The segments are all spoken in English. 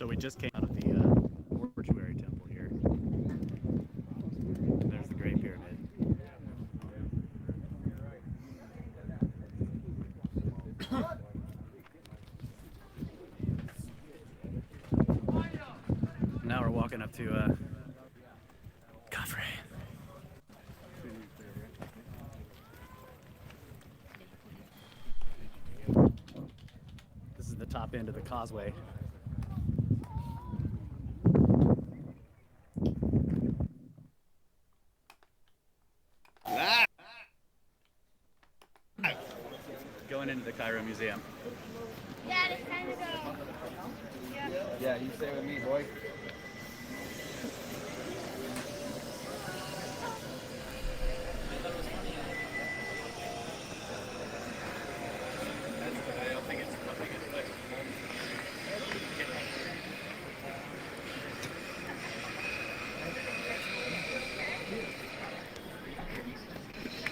So we just came out of the mortuary temple here. There's the Great Pyramid. Now we're walking up to Causeway. This is the top end of the causeway. Going into the Cairo Museum. Dad, it's time to go. Yeah, you stay with me, boy.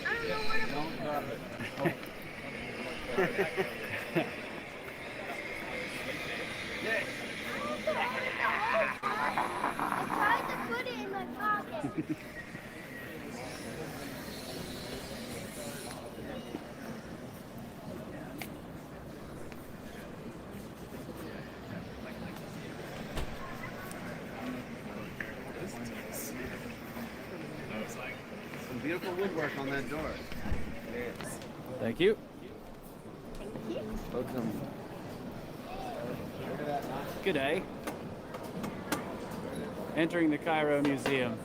I don't know where to Don't drop it. I tried to put it in my pocket. Some beautiful woodwork on that door. Yes. Thank you. Welcome. Look at that. Good day. Entering the Cairo Museum.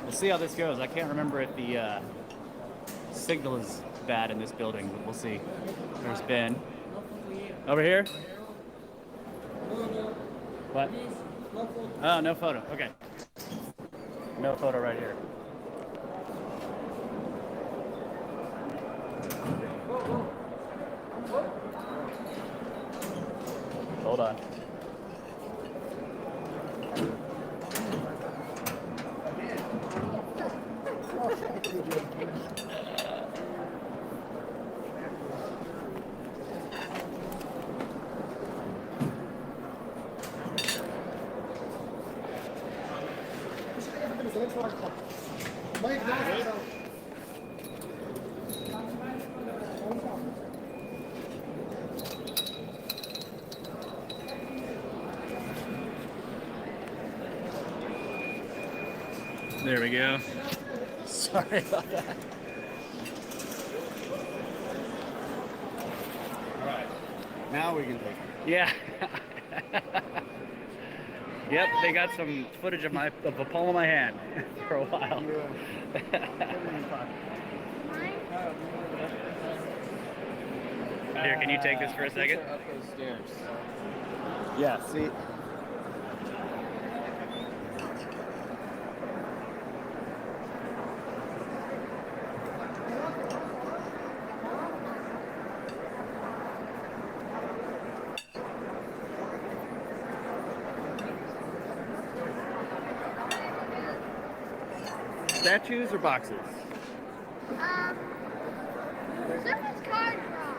We'll see how this goes. I can't remember if the signal is bad in this building, but we'll see. There's Ben. Over here? What? Oh, no photo. Okay. No photo right here. Hold on. There we go. Sorry about that. All right. Now we can take it. Yeah. Yep, they got some footage of the palm of my hand for a while. Here, can you take this for a second? Up those stairs. Yeah, see. Statues or boxes? Surface card draw.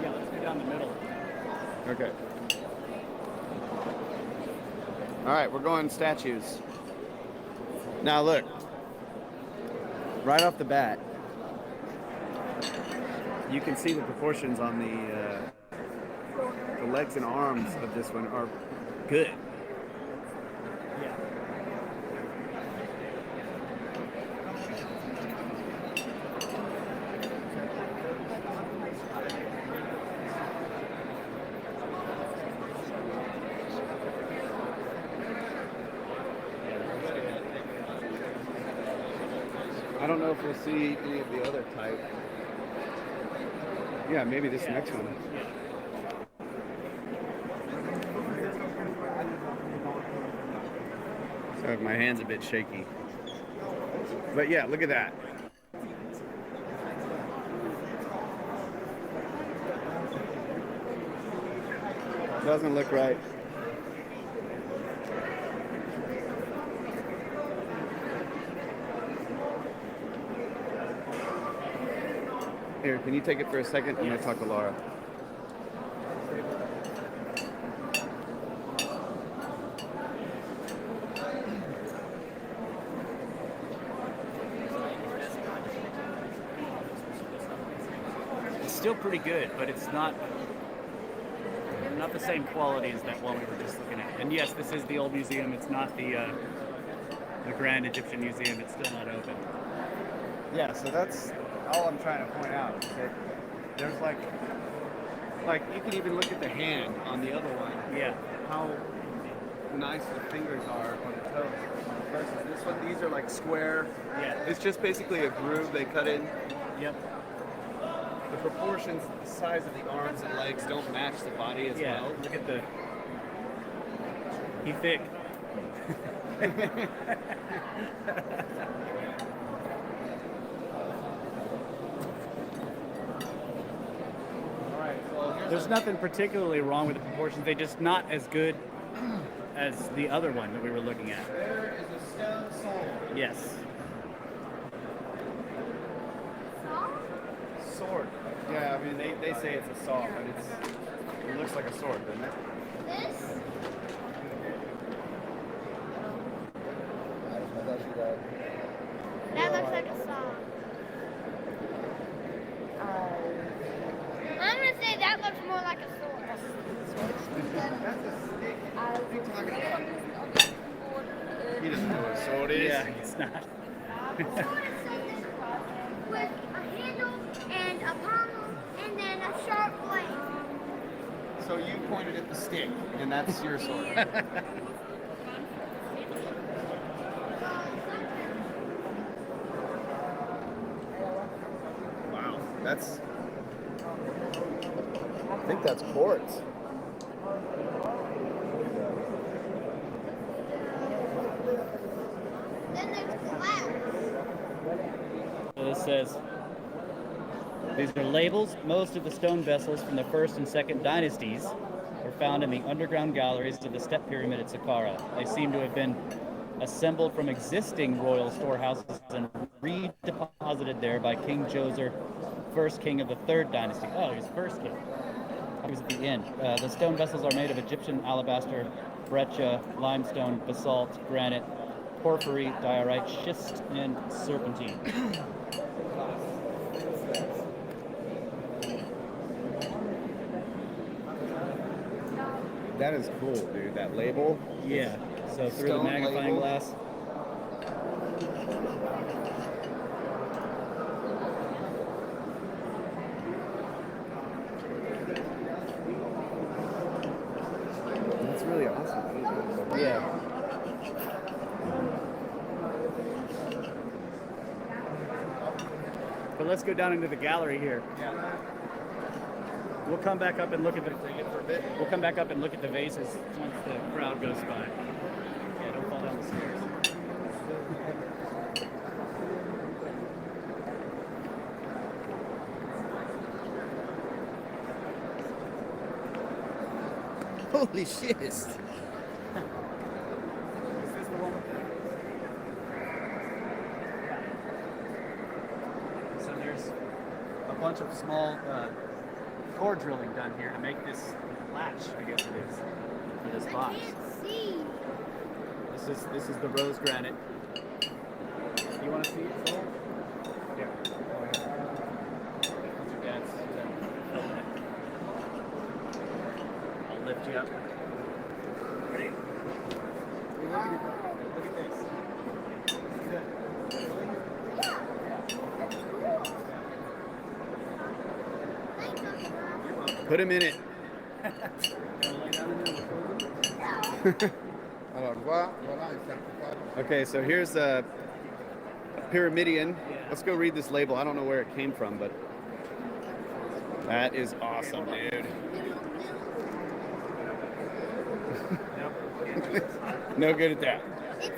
Yeah, let's go down the middle. Okay. All right, we're going statues. Now look, right off the bat, you can see the proportions on the legs and arms of this one are good. I don't know if we'll see any of the other type. Yeah, maybe this next one. Sorry, my hand's a bit shaky. But yeah, look at that. Doesn't look right. Here, can you take it for a second? I'm going to talk to Laura. It's still pretty good, but it's not the same quality as that one we were just looking at. And yes, this is the old museum. It's not the Grand Egyptian Museum. It's still not open. Yeah, so that's all I'm trying to point out. Is that there's like you can even look at the hand on the other one. Yeah. How nice the fingers are on the toes. Versus this one, these are like square. Yeah. It's just basically a groove they cut in. Yep. The proportions, the size of the arms and legs don't match the body as Yeah. well. Look at the. He thick. There's nothing particularly wrong with the proportions. They're just not as good as the other one that we were looking at. There is a stone sword. Yes. Sword. Yeah, I mean they say it's a saw, but it looks like a sword, doesn't it? This? That looks like a saw. I'm gonna say that looks more like a sword. He doesn't know what a sword is. Yeah, it's not. Sword is something with a handle and a pommel and then a sharp blade. So you pointed at the stick, and that's your sword. Wow, that's. I think that's quartz. Then there's glass. So this says, these are labels. Most of the stone vessels from the first and second dynasties were found in the underground galleries of the Step Pyramid at Saqqara. They seem to have been assembled from existing royal storehouses and redeposited there by King Djoser, first king of the third dynasty. Oh, he was first king. He was at the end. The stone vessels are made of Egyptian alabaster, breccia, limestone, basalt, granite, porphyry, diorite, schist, and serpentine. That is cool, dude. That label. Yeah. So through the Stone magnifying label. glass. That's really awesome. Yeah. But let's go down into the gallery here. Yeah. We'll come back up and look at the. We'll come back up and look at the vases once the crowd goes by. Yeah, don't fall down the stairs. Holy shit. Is this the one? So there's a bunch of small core drilling done here to make this latch, I guess it is, for this I box. can't see. This is the rose granite. You want to see it, Soul? Here. That's your dad's filming it. I'll lift you up. Ready? Look at this. Good. Yeah, that's cool. Thank you. Put him in it. Wanna lay down in there? Okay, so here's a pyramidion. Let's go read this label. I don't know where it came from, but that is awesome, dude. No good at that. It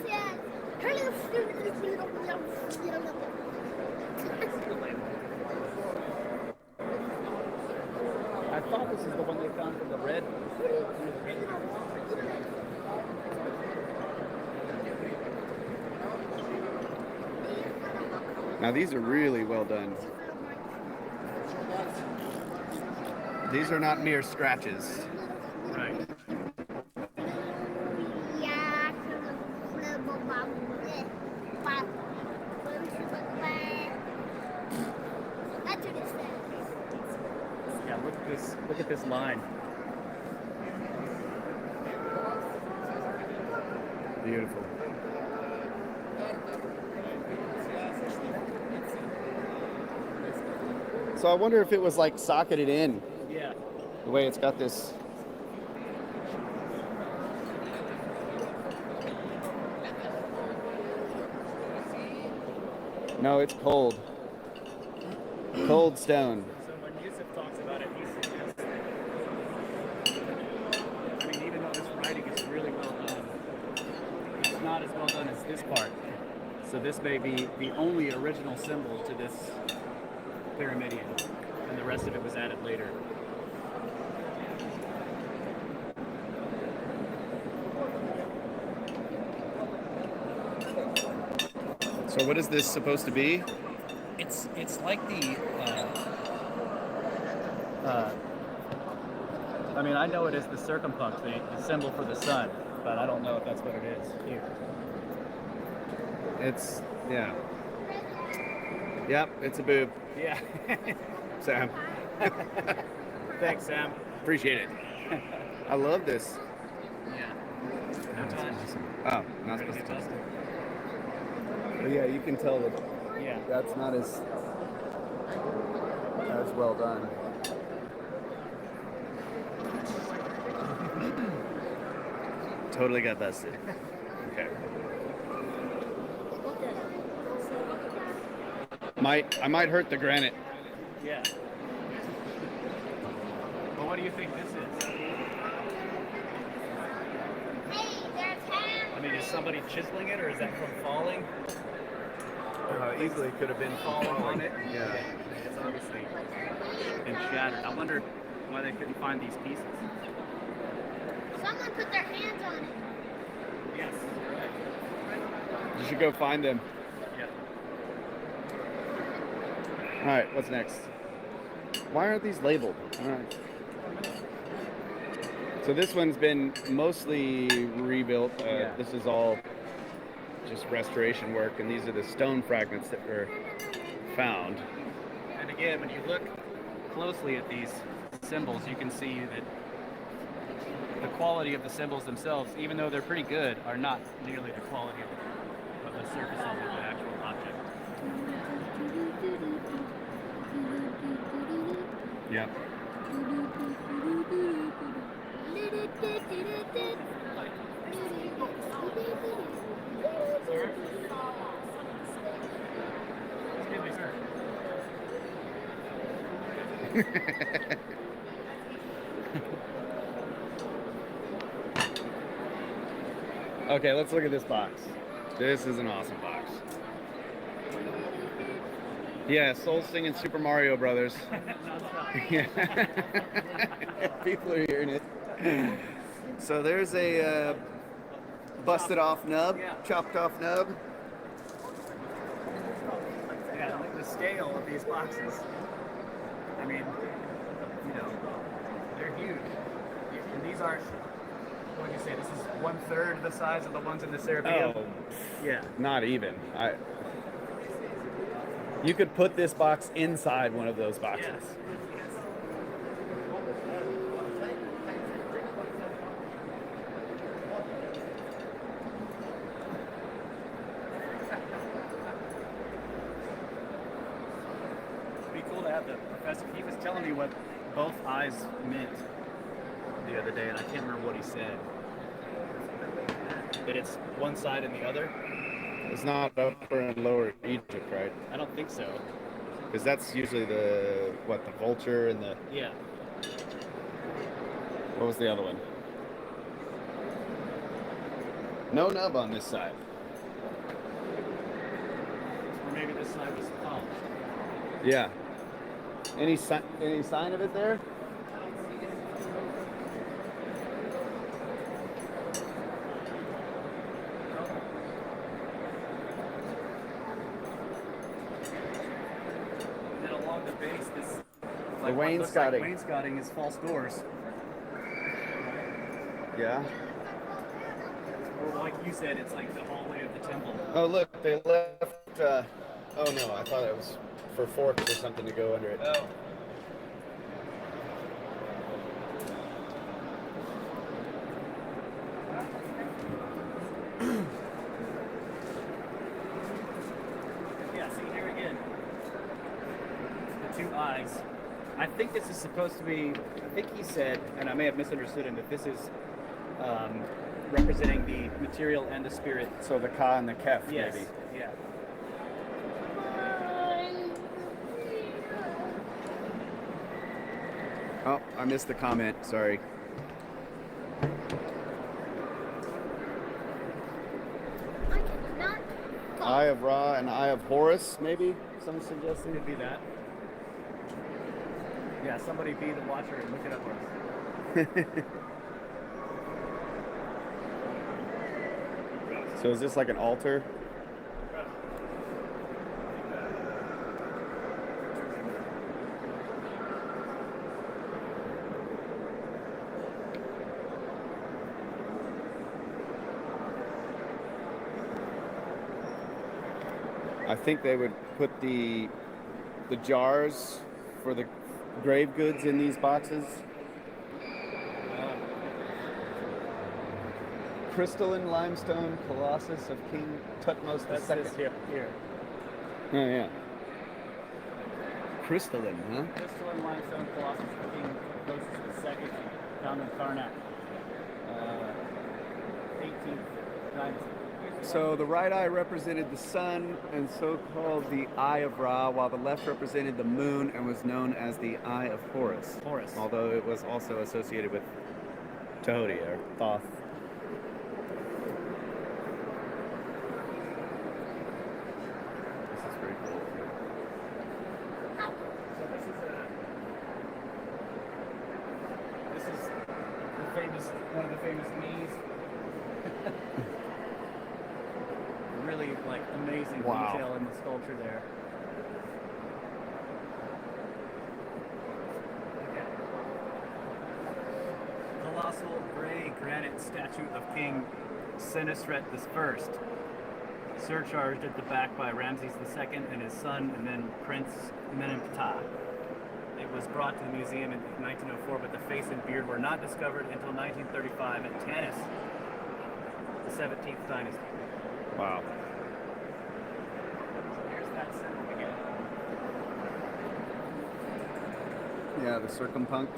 I thought this is the one they found from the red. Now these are really well done. These are not mere scratches. Right. That's what it says. Yeah, look at this. Look at this line. Beautiful. So I wonder if it was like socketed in, Yeah. the way it's got this. No, it's cold. Cold stone. So when Yusuf talks about it, he suggests that, I mean, even though this writing is really well done, it's not as well done as this part. So this may be the only original symbol to this pyramidion, and the rest of it was added later. So what is this supposed to be? It's like the. I mean, I know it is the circumpunct, the symbol for the sun, but I don't know if that's what it is here. It's, yeah. Yep, it's a boob. Yeah. Sam. Thanks, Sam. Appreciate it. I love this. Yeah. No touch. Oh, not supposed to. But yeah, you can tell that Yeah. that's not as well done. Totally got busted. Okay. I might hurt the granite. Yeah. Well, what do you think this is? Hey, there's Ham. I mean, is somebody chiseling it, or is that from falling? Easily could have been Falling on it? Yeah. It's obviously been shattered. I wonder why they couldn't find these pieces. Someone put their hands on it. Yes, you're right. You should go find them. Yeah. All right, what's next? Why aren't these labeled? All right. So this one's been mostly rebuilt. Yeah. This is all just restoration work, and these are the stone fragments that were found. And again, when you look closely at these symbols, you can see that the quality of the symbols themselves, even though they're pretty good, are not nearly the quality of the surfaces of the actual object. Yep. Sir? Excuse me, sir. Okay, let's look at this box. This is an awesome box. Yeah, Soul singing Super Mario Brothers. Yeah. People are hearing it. So there's a busted off nub, chopped off nub. Yeah, like the scale of these boxes. I mean, you know, they're huge. And these aren't, what would you say, this is 1/3 the size of the ones in the Serapeum? Oh, Yeah. not even. You could put this box inside one of those boxes. Yes. It'd be cool to have the professor. He was telling me what both eyes meant the other day, and I can't remember what he said. That it's one side and the other? It's not Upper and Lower Egypt, right? I don't think so. Because that's usually the vulture and the, Yeah. what was the other one? No nub on this side. Or maybe this side was polished. Yeah. Any sign of it there? And then along the base, this like what looks like wainscoting. wainscoting is false doors. Yeah. Or like you said, it's like the hallway of the temple. Oh, look, they left. Oh no, I thought it was for forks or something to go under it. Oh. Yeah, see here again. The two eyes. I think this is supposed to be, I think he said, and I may have misunderstood him, that this is representing the material and the spirit. So the Ka and the Kef, Yes. maybe. Yeah. Oh, I missed the comment. Sorry. I cannot talk. Eye of Ra and Eye of Horus, maybe? Someone suggesting? Could be that. Yeah, somebody be the watcher and look it up for us. So is this like an altar? I think they would put the jars for the grave goods in these boxes. Crystalline limestone colossus of King Tutmos That's II. this here. Oh yeah. Crystalline, huh? Crystalline limestone colossus of King Tutmos II, found in Karnak, 18th dynasty. So the right eye represented the sun and so called the Eye of Ra, while the left represented the moon and was known as the Eye of Horus. Horus. Although it was also associated with Tohti or Thoth. This is pretty cool. So this is the famous, one of the famous knees. Really like amazing Wow. detail in the sculpture there. Colossal gray granite statue of King Senusret I, surcharged at the back by Ramses II and his son, and then Prince Meneptah. It was brought to the museum in 1904, but the face and beard were not discovered until 1935 at Tanis, the 17th dynasty. Wow. Here's that symbol again. Yeah, the circumpunct.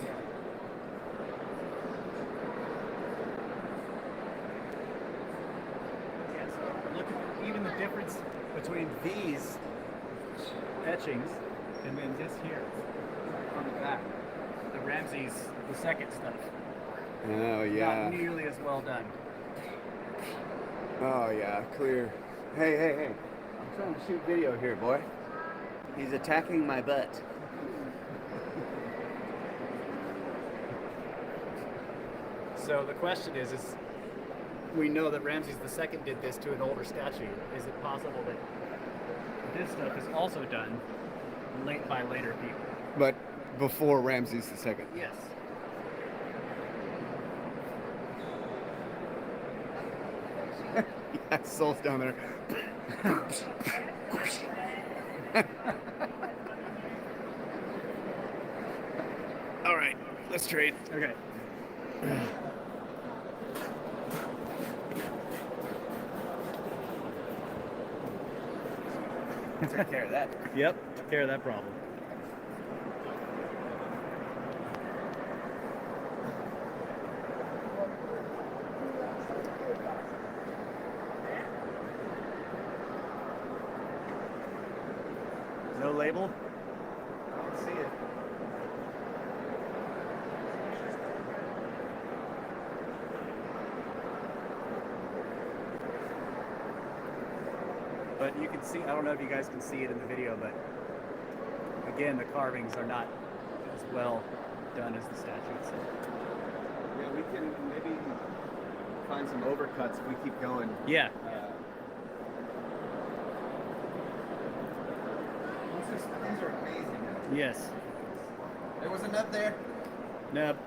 Yeah, so look at even the difference between these etchings and then this here on the back. The Ramses II stuff. Oh yeah. Not nearly as well done. Oh yeah, clear. Hey, hey, hey. I'm trying to shoot video here, boy. He's attacking my butt. So the question is we know that Ramses II did this to an older statue. Is it possible that this stuff is also done by later people? But before Ramses II. Yes. Yeah, soul's down there. All right, let's trade. Okay. Take care of that. Yep. Took care of that problem. No label? I don't see it. But you can see, I don't know if you guys can see it in the video, but again, the carvings are not as well done as the statue itself. Yeah, we can maybe find some overcuts if we keep going. Yeah. These are amazing. Yes. There was a nut there. Nope.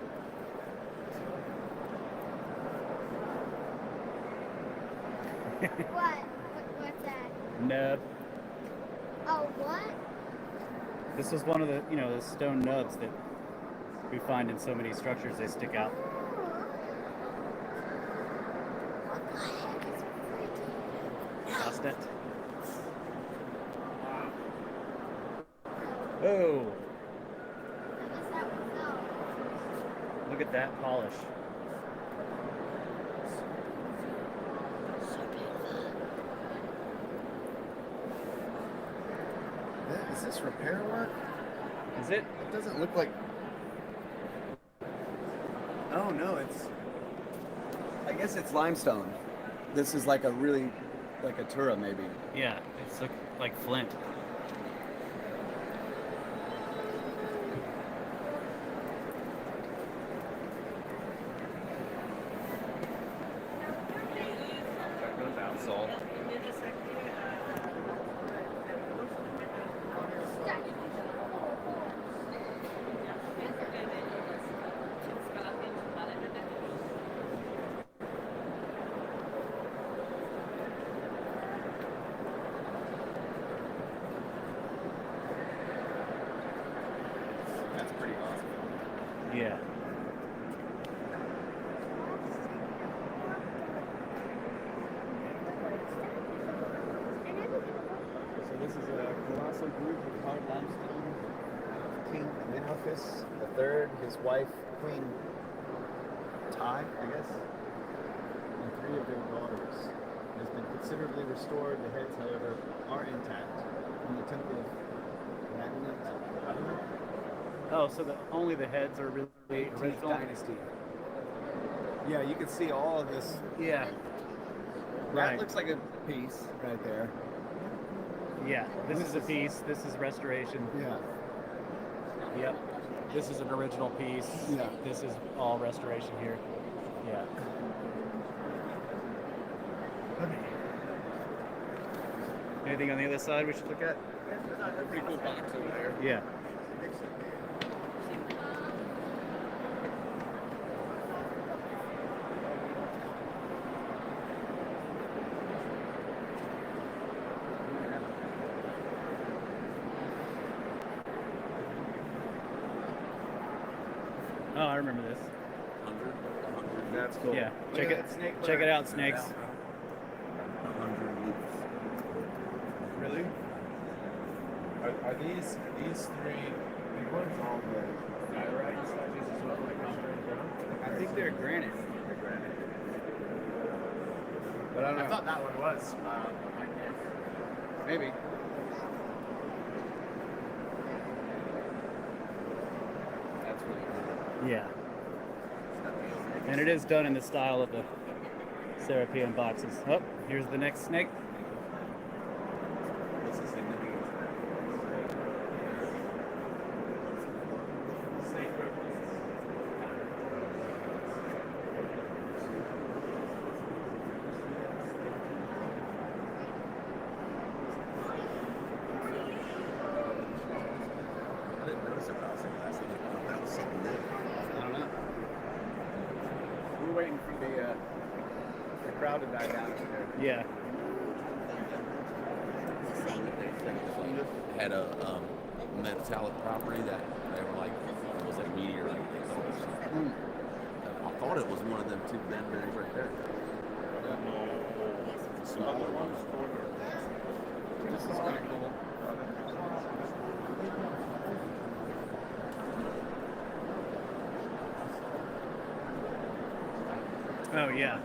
What's that? Nub. Oh, what? This was one of the, the stone nubs that we find in so many structures. They stick out. What the heck is freaking? Lost it. Oh, I guess that was no. look at that polish. Is this repair work? Is it? It doesn't look like. Oh no, it's. I guess it's limestone. This is like a really, like a Tura maybe. Yeah, it's like flint. Salt. That's pretty awesome. Yeah. So this is a colossal group of hard limestone. King Amenhotep III, his wife Queen Tai, I guess, and 3 of their daughters. It has been considerably restored. The heads, however, are intact from the temple of Magnet. I don't know. Oh, so only the heads are really 18th original? dynasty. Yeah, you can see all of this. Yeah. That Right. looks like a piece right there. Yeah. This is a piece. This is restoration. Yeah. Yep. This is an original piece. Yeah. This is all restoration here. Yeah. Okay. Anything on the other side we should look at? A pretty cool box over there. Yeah. Oh, I remember this. 100. That's cool. Yeah. Look Check at it. that snake Check bird. it out, snakes. 100 loops. Really? Are these 3 big ones all the diorite statues as well, like on I think they're granite. They're granite. But I don't know. I thought that one was. Maybe. That's really cool. Yeah. And it is done in the style of the Serapeum boxes. Oh, here's the next snake. What's the significance of that? I didn't notice it, but I was like, that's like, that was something new. I don't know. We're waiting for the crowd to die down over there. Yeah. Had a metallic property that they were like, it was like meteorite. I thought it was one of them 2 Danberries right there. The smaller ones. This is kind of cool. Oh, yeah.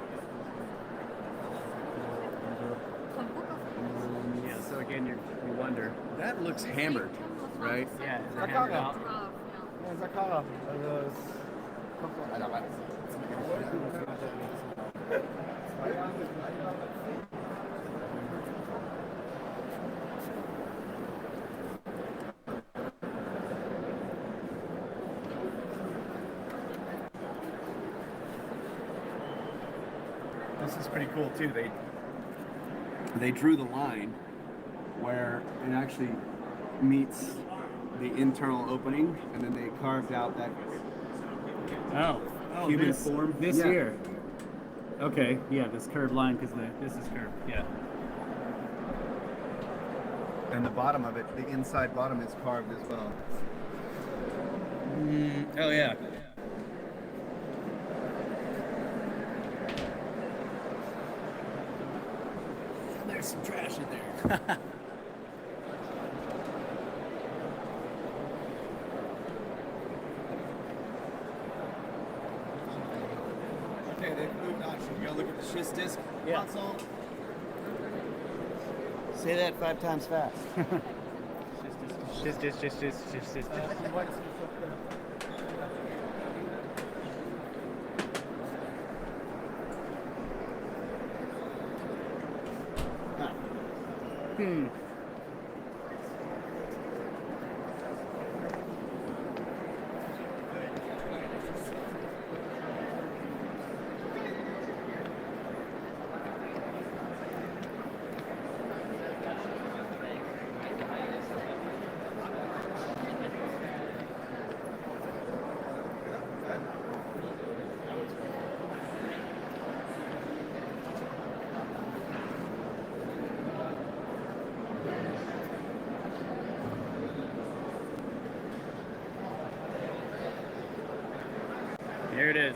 Yeah, so again, you wonder. That looks hammered, right? Yeah, is it hammered out? This is pretty cool too. They drew the line where it actually meets the internal opening, and then they carved out that Oh, human this, form. This Yeah. here. Okay, yeah, this curved line because this is curved. Yeah. And the bottom of it, the inside bottom is carved as well. Oh yeah. There's some trash in there. Okay, they've moved on. Should we go look at the schist disc console? Say that 5 times fast. Just. Here it is.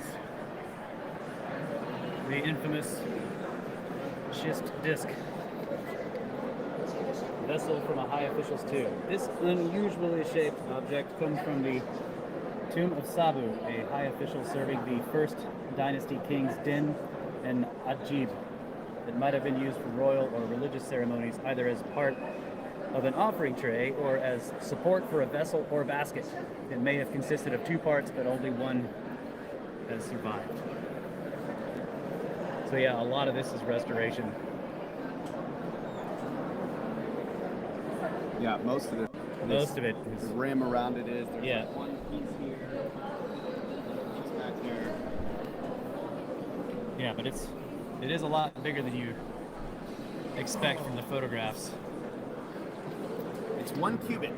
The infamous schist disc. Vessel from a high official's tomb. This unusually shaped object comes from the tomb of Sabu, a high official serving the first dynasty kings Din and Ajib. It might have been used for royal or religious ceremonies, either as part of an offering tray or as support for a vessel or basket. It may have consisted of 2 parts, but only one has survived. So yeah, a lot of this is restoration. Yeah, most of it. Most of it The is, rim around it is. There's yeah. like one piece here. Piece back there. Yeah, but it is a lot bigger than you expect from the photographs. It's 1 cubit.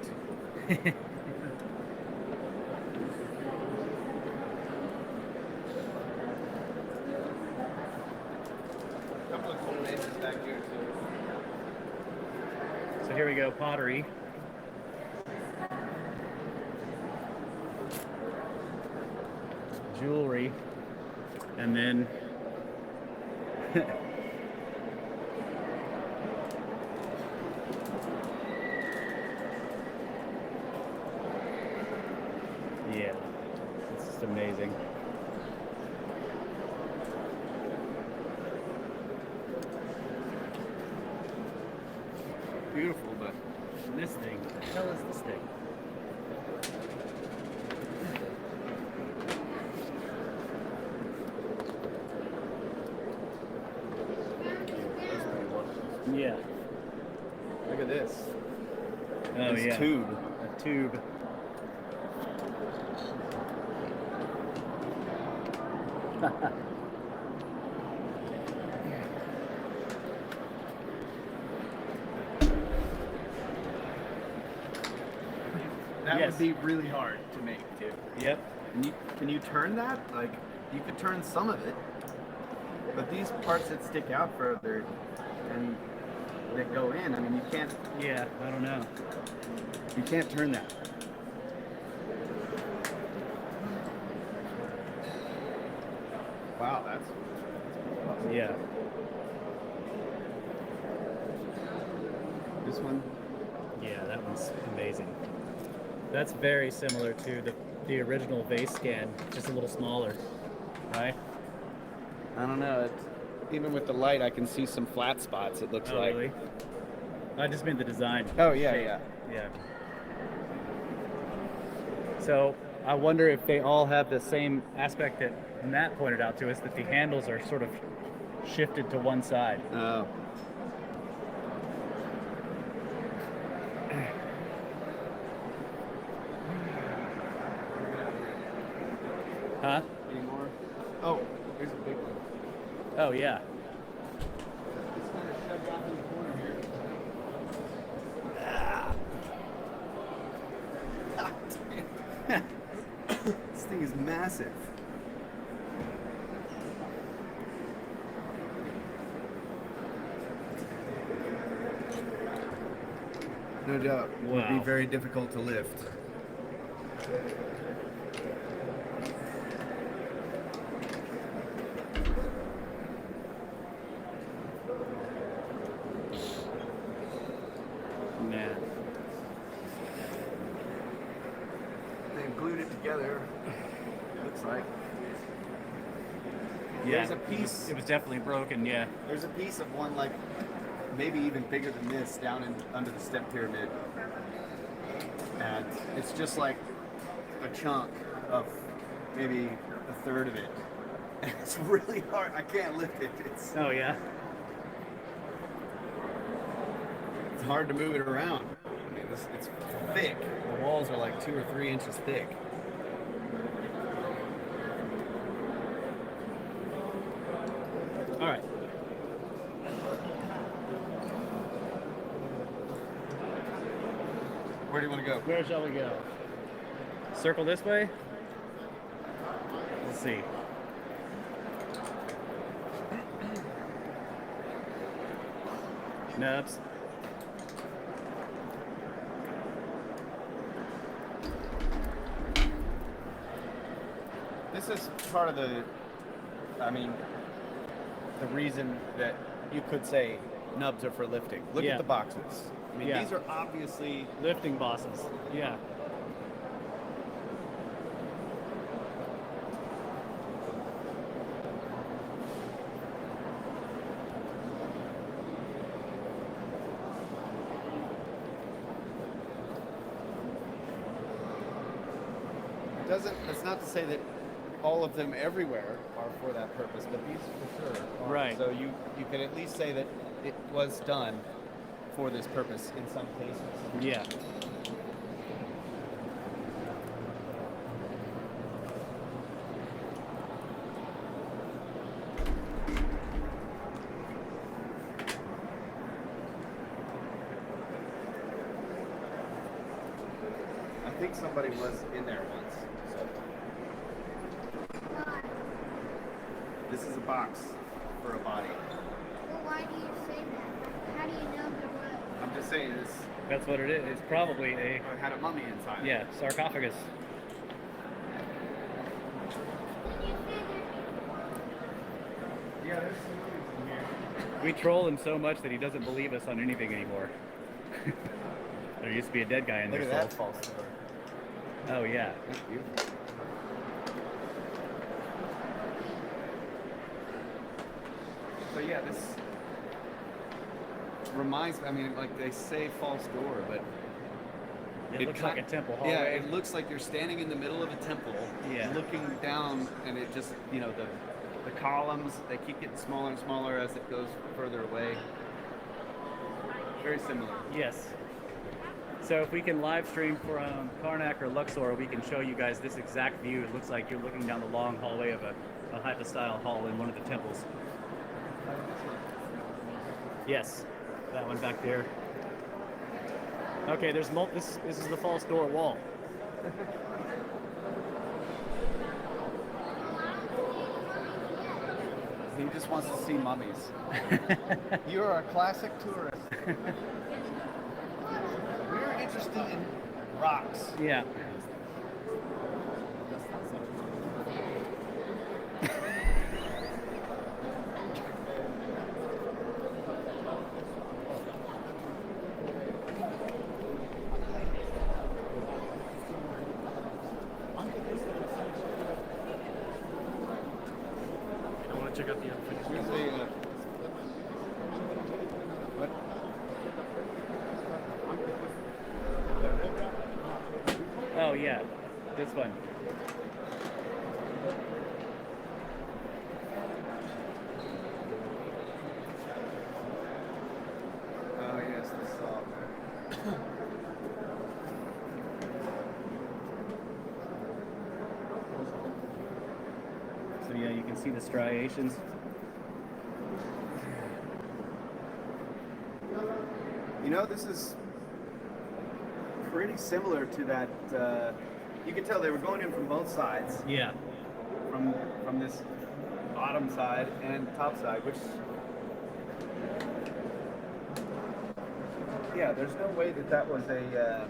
Couple of cool names back here too. So here we go, pottery. Jewelry. And then yeah, it's just amazing. Beautiful, but This thing, what the hell is this thing? Yeah. look at this. Oh This yeah. tube. A tube. That Yes. would be really hard to make too. Yep. Can you turn that? Like, you could turn some of it, but these parts that stick out further and that go in, I mean, you can't Yeah, I don't know. turn that. Wow, that's Yeah. this one. Yeah, that one's amazing. That's very similar to the original vase scan, just a little smaller, right? I don't know. Even with the light, I can see some flat spots. It looks Oh, like. really? I just meant the design. Oh yeah, yeah. Yeah. So I wonder if they all have the same aspect that Matt pointed out to us, that the handles are sort of shifted to one side. Oh. Huh? Any more? Oh, here's a big one. Oh, yeah. It's kind of shoved off in the corner here. massive. No doubt. It would be Wow. very difficult to lift. Man. They've glued it together. It looks like. Yeah. There's a piece. It was definitely broken. Yeah. There's a piece of one like maybe even bigger than this down under the step pyramid, and it's just like a chunk of maybe a third of it. And it's really hard. I can't lift it. It's Oh yeah. hard to move it around. I mean, it's thick. The walls are like 2 or 3 inches thick. All right. Where do you want to go? Where shall we go? Circle this way? Let's see. Nubs. This is part of the, I mean, the reason that you could say nubs are for lifting. Look Yeah. at the boxes. I mean, Yeah. these are obviously Lifting bosses. Yeah. that's not to say that all of them everywhere are for that purpose, but these for sure are. Right. So you can at least say that it was done for this purpose in some cases. Yeah. I think somebody was in there once. So Why? this is a box for a body. Well, why do you say that? How do you know there was? I'm just saying this. That's what it is. It's probably a Had a mummy inside. yeah sarcophagus. Did you say Yeah, there's some mummies in here. We troll him so much that he doesn't believe us on anything anymore. There used to be a dead guy in Look there. at that false door. Oh yeah. That's beautiful. So yeah, this reminds me, I mean, like they say false door, but It looks like a temple hallway. yeah, it looks like you're standing in the middle of a temple, Yeah. looking down, and it just, you know, the columns, they keep getting smaller and smaller as it goes further away. Very similar. Yes. So if we can live stream from Karnak or Luxor, we can show you guys this exact view. It looks like you're looking down the long hallway of a hypa-style hall in one of the temples. Yes, that one back there. Okay, there's this is the false door wall. He just wants to see mummies. You're a classic tourist. We're interested in rocks. Yeah. I want to check out the unfinished. Here's a, what? Oh yeah, this one. Oh yes, the saw. So yeah, you can see the striations. You know, this is pretty similar to that. You can tell they were going in from both sides, Yeah. from this bottom side and top side, which yeah, there's no way that was a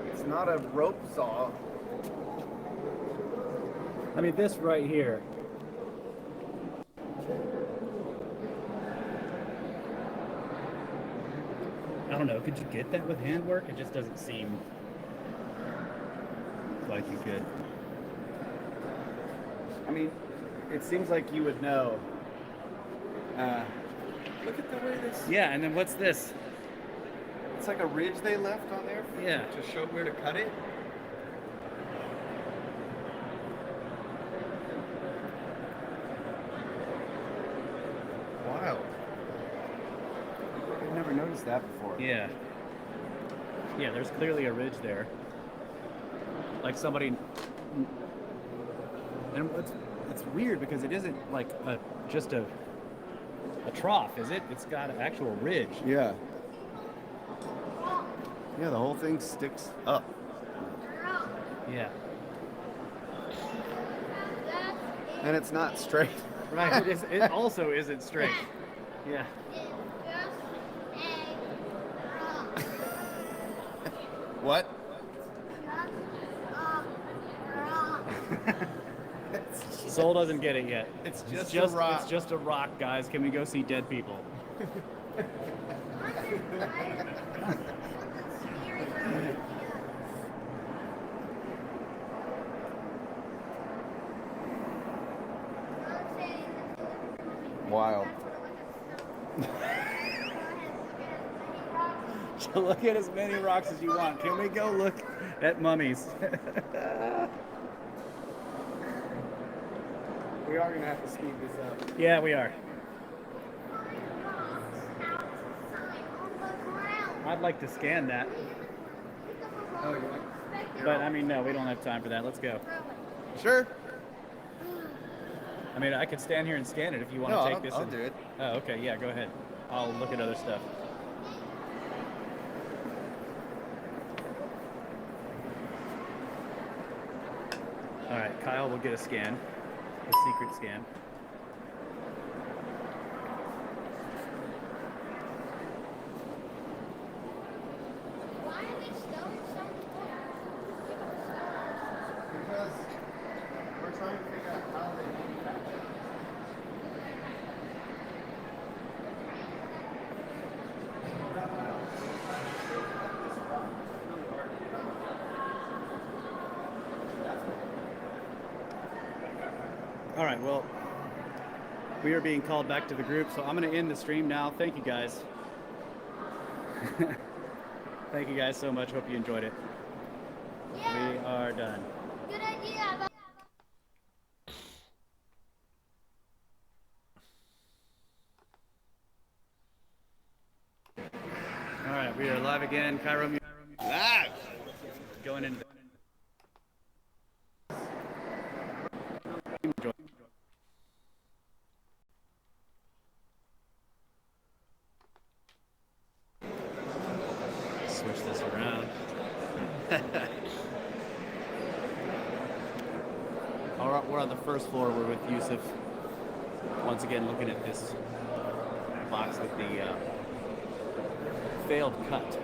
it's not a rope saw. I mean, this right here. I don't know. Could you get that with handwork? It just doesn't seem like you could. I mean, it seems like you would know. Look at the way this. Yeah, and then what's this? It's like a ridge they left on there Yeah. to show where to cut it. Wow. I've never noticed that before. Yeah. Yeah, there's clearly a ridge there. Like somebody. And it's weird because it isn't like just a trough, is it? It's got an actual ridge. Yeah. Yeah, the whole thing sticks up. Yeah. And it's not straight. Right. It also isn't straight. Yeah. What? Soul doesn't get it yet. It's just a rock. It's just a rock, guys. Can we go see dead people? Wild. So look at as many rocks as you want. Can we go look at mummies? We are going to have to speed this up. Yeah, we are. I'd like to scan that. Oh, you like? But I mean, no, we don't have time for that. Let's go. Sure. I mean, I could stand here and scan it if you want No, to take this. I'll do it. Oh, okay. Yeah, go ahead. I'll look at other stuff. All right, Kyle will get a scan, a secret scan. Why are they stones so Because we're trying to figure out how they manufacture. All right, well, we are being called back to the group, so I'm going to end the stream now. Thank you, guys. Thank you guys so much. Hope you enjoyed it. Yeah. We are done. Good idea. All right, we are live again. Cairo Live. going into switch this around. All right, we're on the first floor. We're with Yusuf. Once again, looking at this box with the failed cut.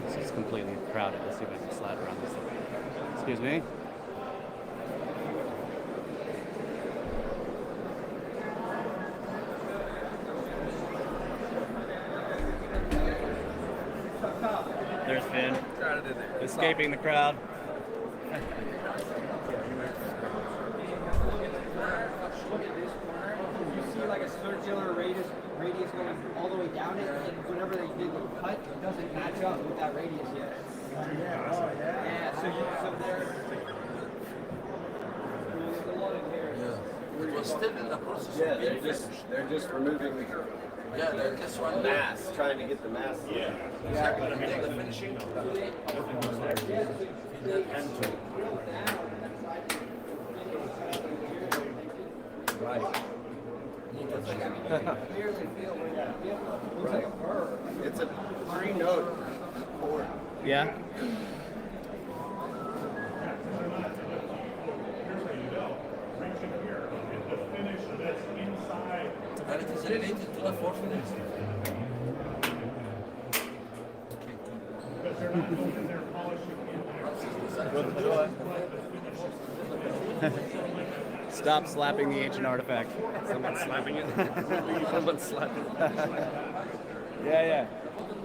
This is completely crowded. Let's see if I can slide around this thing. Excuse me. There's Finn, escaping the crowd. You see like a circular radius going all the way down it, and whenever they did the cut, it doesn't match up with that radius yet. Yeah, so there. There's a lot of there. Yeah. It was still in the process Yeah, of being finished. they're just removing Yeah, this one. mass, trying to get the mass. Yeah. Exactly. Take the finishing. Right. Right. It's a 3-note 4. Yeah. And it is related to the fourth finish. Stop slapping the ancient artifact. Someone's slapping it. Someone's slapping it. Yeah,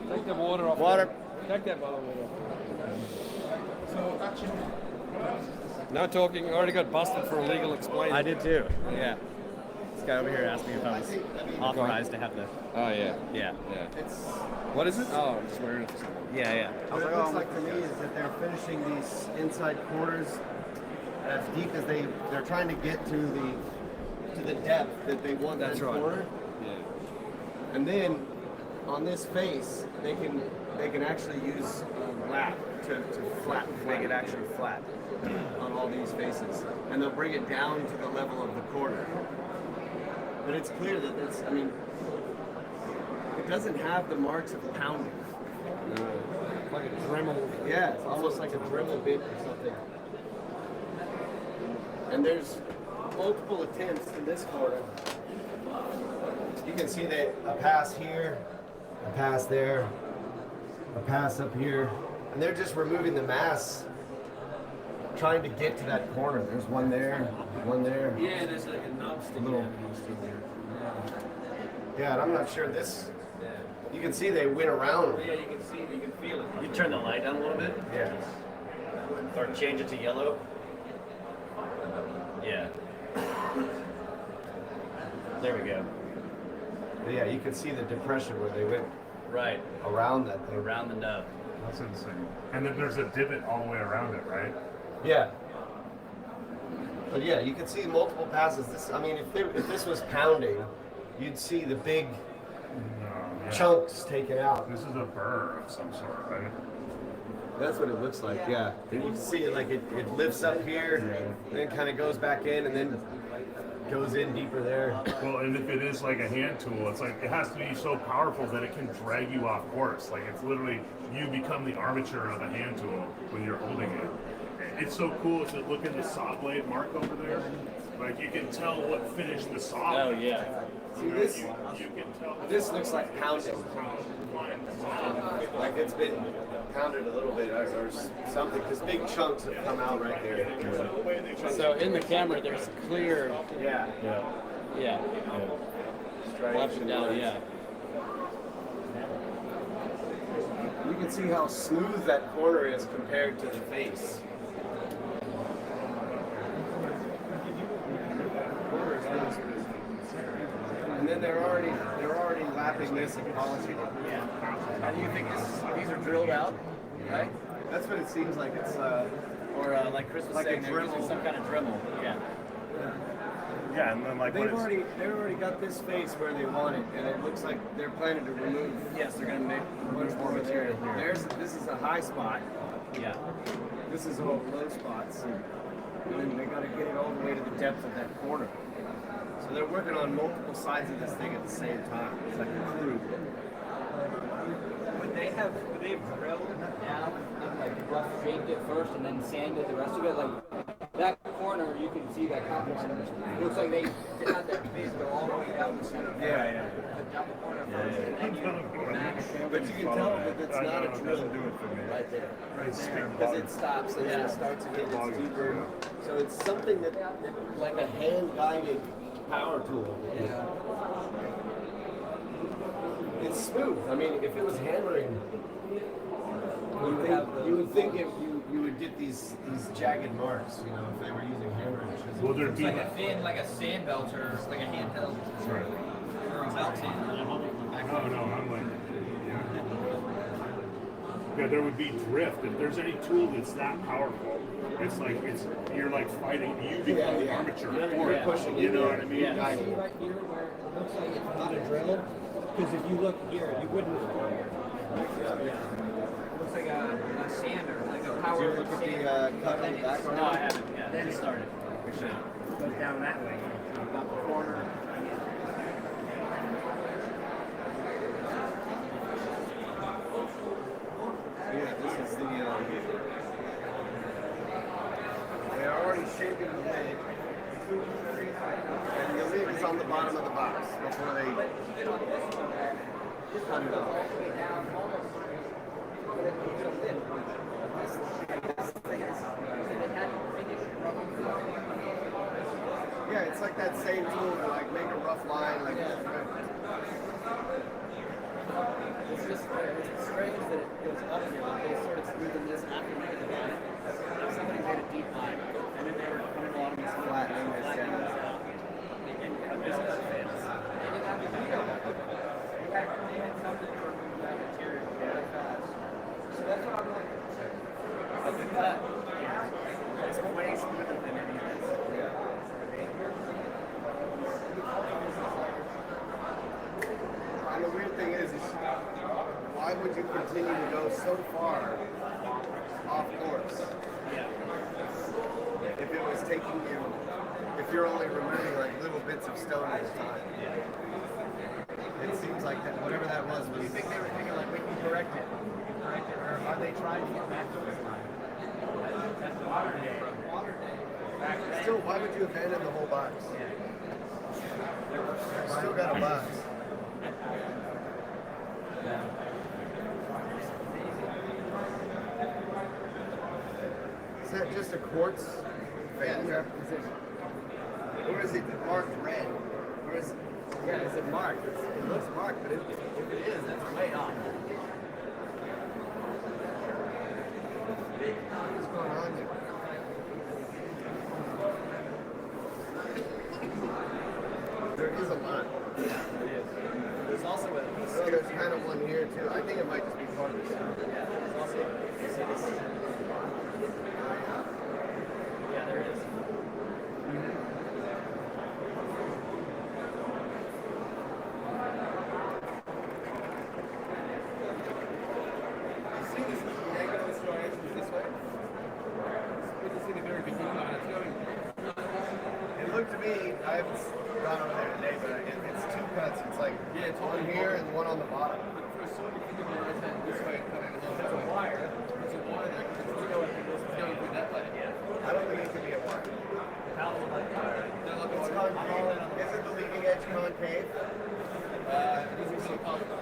Take the water off. Water. Take that bottle of water. No talking. I already got busted for illegal explaining. I did too. Yeah. This guy over here asked me if I was authorized to have the. Oh yeah. Yeah. Yeah. It's What is it? Oh, I'm just wearing it for someone. Yeah. what it looks like to me is that they're finishing these inside quarters as deep as they're trying to get to the depth that they want That's that right. corner. Yeah. And then on this face, they can actually use lap to flat, make it actually flat on all these faces, and they'll bring it down to the level of the corner. But it's clear that it's, I mean, it doesn't have the marks of pounding. It's like a Dremel. Yeah, it's almost like a Dremel bit or something. And there's multiple attempts in this corner. You can see that a pass here, a pass there, a pass up here, and they're just removing the mass, trying to get to that corner. There's one there, one there. Yeah, there's like a knob sticking Little. out. Yeah, and I'm not sure this. You can see they went around. Yeah, you can see it, you can feel it. You turn the light down a little bit, Yeah. or change it to yellow. Yeah. There we go. But yeah, you can see the depression where they went Right. around that thing. Around the nub. That's insane. And then there's a divot all the way around it, right? Yeah. But yeah, you can see multiple passes. This, I mean, if this was pounding, you'd see the big Yeah. chunks taken out. This is a burr of some sort, right? That's what it looks like, yeah. And you can see it like it lifts up here, then kind of goes back in, and then goes in deeper there. Well, and if it is like a hand tool, it's like it has to be so powerful that it can drag you off course. Like it's literally you become the armature of a hand tool when you're holding it. It's so cool to look at the saw blade mark over there. Like you can tell what finish the saw. Oh yeah. See this? You can tell. This looks like pounding. Like it's been pounded a little bit or something, because big chunks have come out right there. So in the camera, there's clear. Yeah. Yeah. Up and down. Yeah. You can see how smooth that corner is compared to the face. And then they're already lapping this and polishing it. Yeah. How do you think these are drilled out? Right? That's what it seems like. It's Or like Chris was Like a saying, they're using Dremel. some kind of Dremel. Yeah. Yeah, and then like when they've it's already got this face where they want it, and it looks like they're planning to remove Yes, they're gonna make much more material here. This is a high spot. Yeah. This is all low spots, and then they got to get it all the way to the depth of that corner. So they're working on multiple sides of this thing at the same time. It's like a crew. Would they have drilled down and like rough shaped it first and then sanded the rest of it? Like that corner, you can see that compound. It looks like they did not that big go all the way down the center. Yeah. Down the corner first, and then you max. But you can tell that it's I not know, a it drill doesn't do it for me. right there. It's Because it stops and then it starts again. It's deeper. So it's something that like a hand-guided power tool. It's smooth. I mean, if it was hammering, you would think you would get these jagged marks, you know, if they were using hammer and chisel. Will there be Like a thin, like a sand belt or like a handheld right. or a belt sander. No, I'm like yeah, there would be drift. If there's any tool that's that powerful, it's like you're like fighting. You become the armature for it. Pushing You it, know what I mean? yeah. See right here where it looks like it's not a drill? Because if you look here, you wouldn't. It looks like a sander, like a Did power you look at the cut on the back on No, I it? haven't. Yeah. Then it started. We should. goes down that way. About the corner. taken the lid, and the lid is on the bottom of the box before they cut it off. Yeah, it's like that same tool to like make a rough line. Like It's just it's strange that it goes up here. Like they started smoothing this after making the line. Somebody made a deep line, and then they were coming along this flattening this out. And this cut fails. So that's what I'm like. But the cut is way smoother than any of this. And the weird thing is why would you continue to go so far off course? Yeah. If it was taking you, if you're only removing like little bits of stone at a time. It seems like that, whatever that was. Do you think they were thinking like we can correct it? Or are they trying to get back to this line? That's the modern day. Still, why would you abandon the whole box? Still got a box. Is that just a quartz failure? Or is it marked red? Or is Yeah, is it marked? It looks marked, but if it is, that's way off. what's going on here? There is a line. Yeah, it is. There's also a So there's kind of one here too. I think it might just be part of the sound. yeah, there's also yeah, there is. See this angle of the striations this way? You can see the very beginning of it. It's going. It looked to me, I haven't gone over there today, but it's two cuts. It's like one here and one on the bottom. For a sword, if you go right hand this way, coming a little bit. It's a wire. It's a wire there. It's going through that way. I don't think it could be a wire. It's Concave. Is it the leading edge concave? These are so powerful.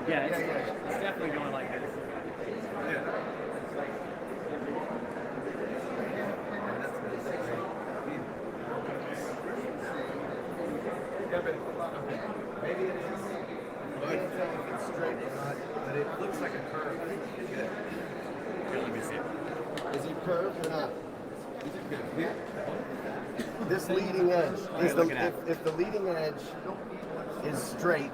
Yeah, it's definitely going like this. Yeah, but maybe it is. I can't tell if it's straight or not, but it looks like a curve. Here, let me see it. Is it curved or not? This leading edge is looking at? if the leading edge is straight,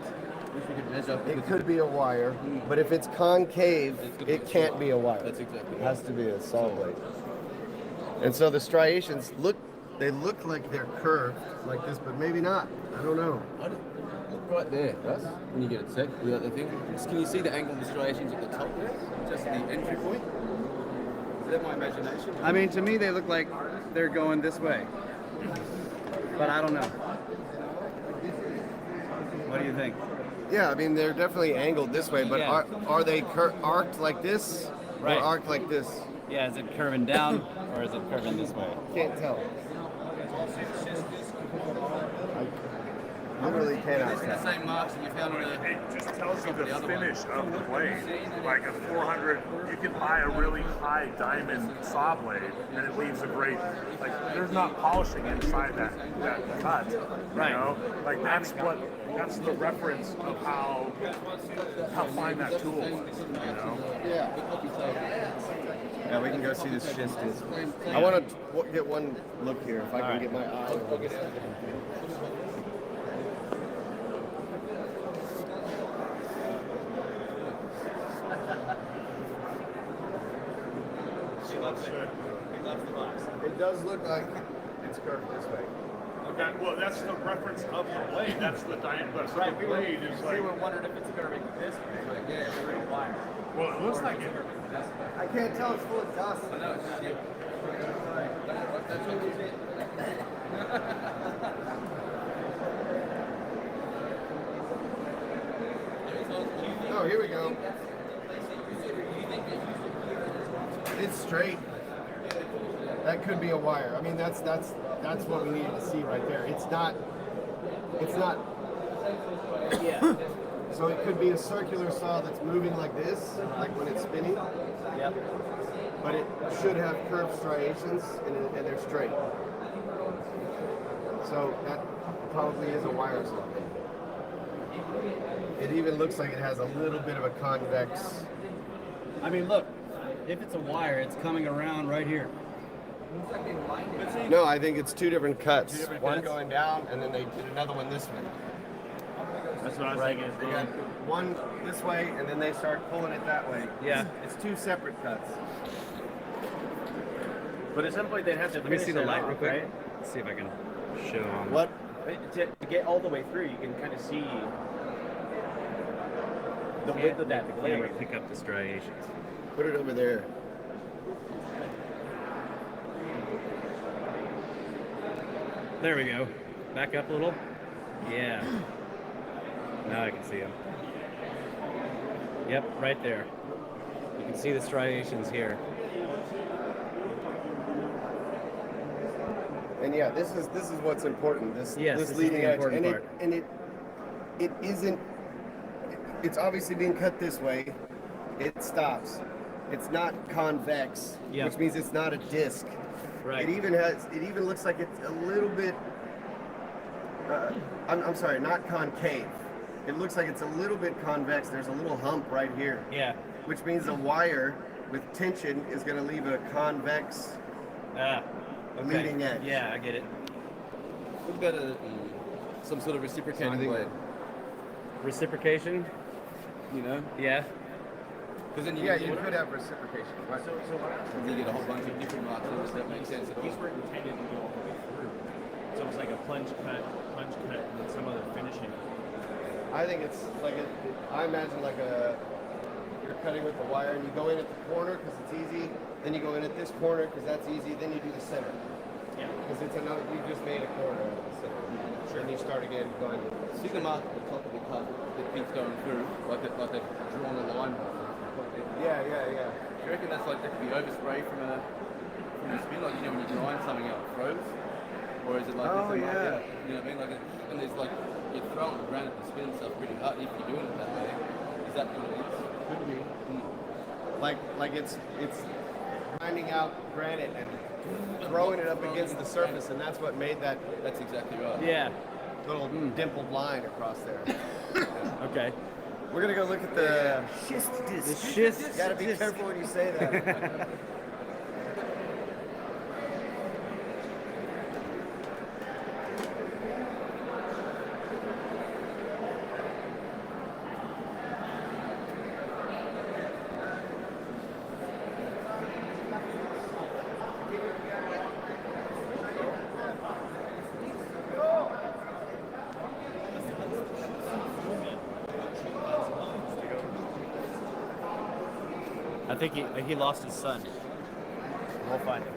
it could be a wire. But if it's concave, it can't be a wire. That's exactly It has to be a saw blade. And so the striations look like they're curved like this, but maybe not. I don't know. Look right there, Russ, when you get it set without the thing. Can you see the angle of the striations at the top there? Just the entry point? Is that my imagination? I mean, to me, they look like they're going this way, but I don't know. What do you think? Yeah, I mean they're definitely angled this way, but Yeah. are they arced like this Right. or arced like this? Yeah, is it curving down or is it curving this way? Can't tell. I literally cannot The tell. same marks that you found on the... It just tells you the finish of the blade. Like a 400, you can buy a really high diamond saw blade, and it leaves a great, like, there's not polishing inside that cut. Right. You know, like that's the reference of how fine that tool was. You know. Yeah, we can go see this schist is. I want to get one look here if I can get my eye. She loves it. He loves the box. It does look like it's curved this way. Okay, well, that's the reference of the blade. That's the diameter. So the blade is like. We were wondering if it's curving this way. Like, yeah, it's a great wire. Well, it looks like it. I can't tell. It's full of dust. Oh, here we go. It's straight. That could be a wire. I mean, that's what we needed to see right there. It's not. Yeah. So it could be a circular saw that's moving like this, like when it's spinning. Yep. But it should have curved striations and they're straight. So that probably is a wire saw. It even looks like it has a little bit of a convex. I mean, look, if it's a wire, it's coming around right here. No, I think it's two different cuts. One cuts? going down, and then they did another one this way. That's what I was thinking. They got one this way, and then they start pulling it that way. Yeah. It's two separate cuts. But at some point they'd have to. Let me see the light real quick. Right? Let's see if I can show on. What? To get all the way through, you can kind of see the width of that camera pick up the striations. Put it over there. There we go. Back up a little. Yeah. Now I can see them. Yep, right there. You can see the striations here. And yeah, this is what's important. This leading edge, and it isn't. It's obviously being cut this way. It stops. It's not convex, which means it's not a disc. Right. It even looks like it's a little bit. I'm sorry, not concave. It looks like it's a little bit convex. There's a little hump right here. Yeah. Which means a wire with tension is going to leave a convex leading edge. Yeah, I get it. What about some sort of reciprocating blade? Reciprocation? You know? Yeah. Because then you could have reciprocation. Right? So what happens? You get a whole bunch of different markers that make sense. These were intended to go all the way through. So it's like a plunge cut, and then some other finishing. I think it's like I imagine like you're cutting with the wire and you go in at the corner because it's easy. Then you go in at this corner because that's easy. Then you do the center. Yeah. Because it's another. You just made a corner at the center. Sure. And you start again going. See the mark at the top of the cut that keeps going through, like they've drawn a line. Yeah. Do you reckon that's like that could be overspray from a spin, like when you grind something out it froze, or is it like? Oh this, yeah. You know what I mean? Like, and there's like you're throwing the granite and spinning stuff pretty hard if you're doing it that way. Is that what it is? Could be. Like it's grinding out granite and throwing it up against the surface, and that's what made that. That's exactly right. Yeah. Little dimpled line across there. Okay. We're gonna go look at the schist disc. The schist. You gotta be careful when you say that. I think he lost his son. We'll find him.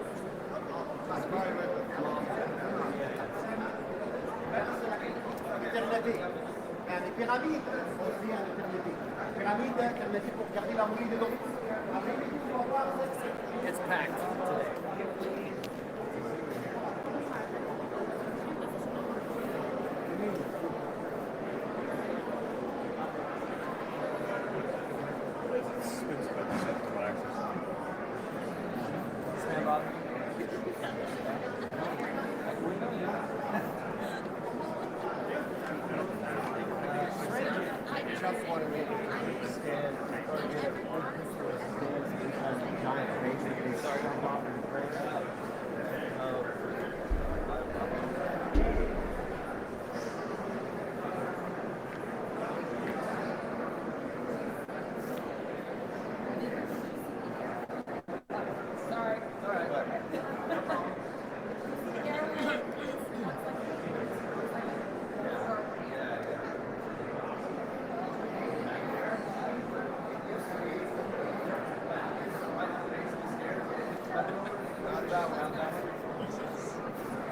It's packed today. Chuck wanted me to stand or get a giant basically start off and break out.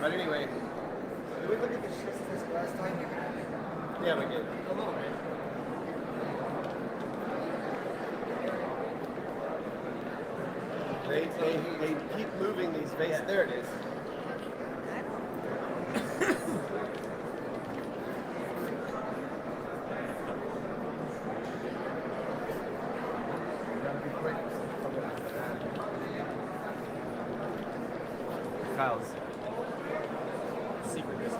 But anyway, did we look at the schist disc last time? Yeah, we did. A little bit. They keep moving these vases. There it is. Kyle's secret is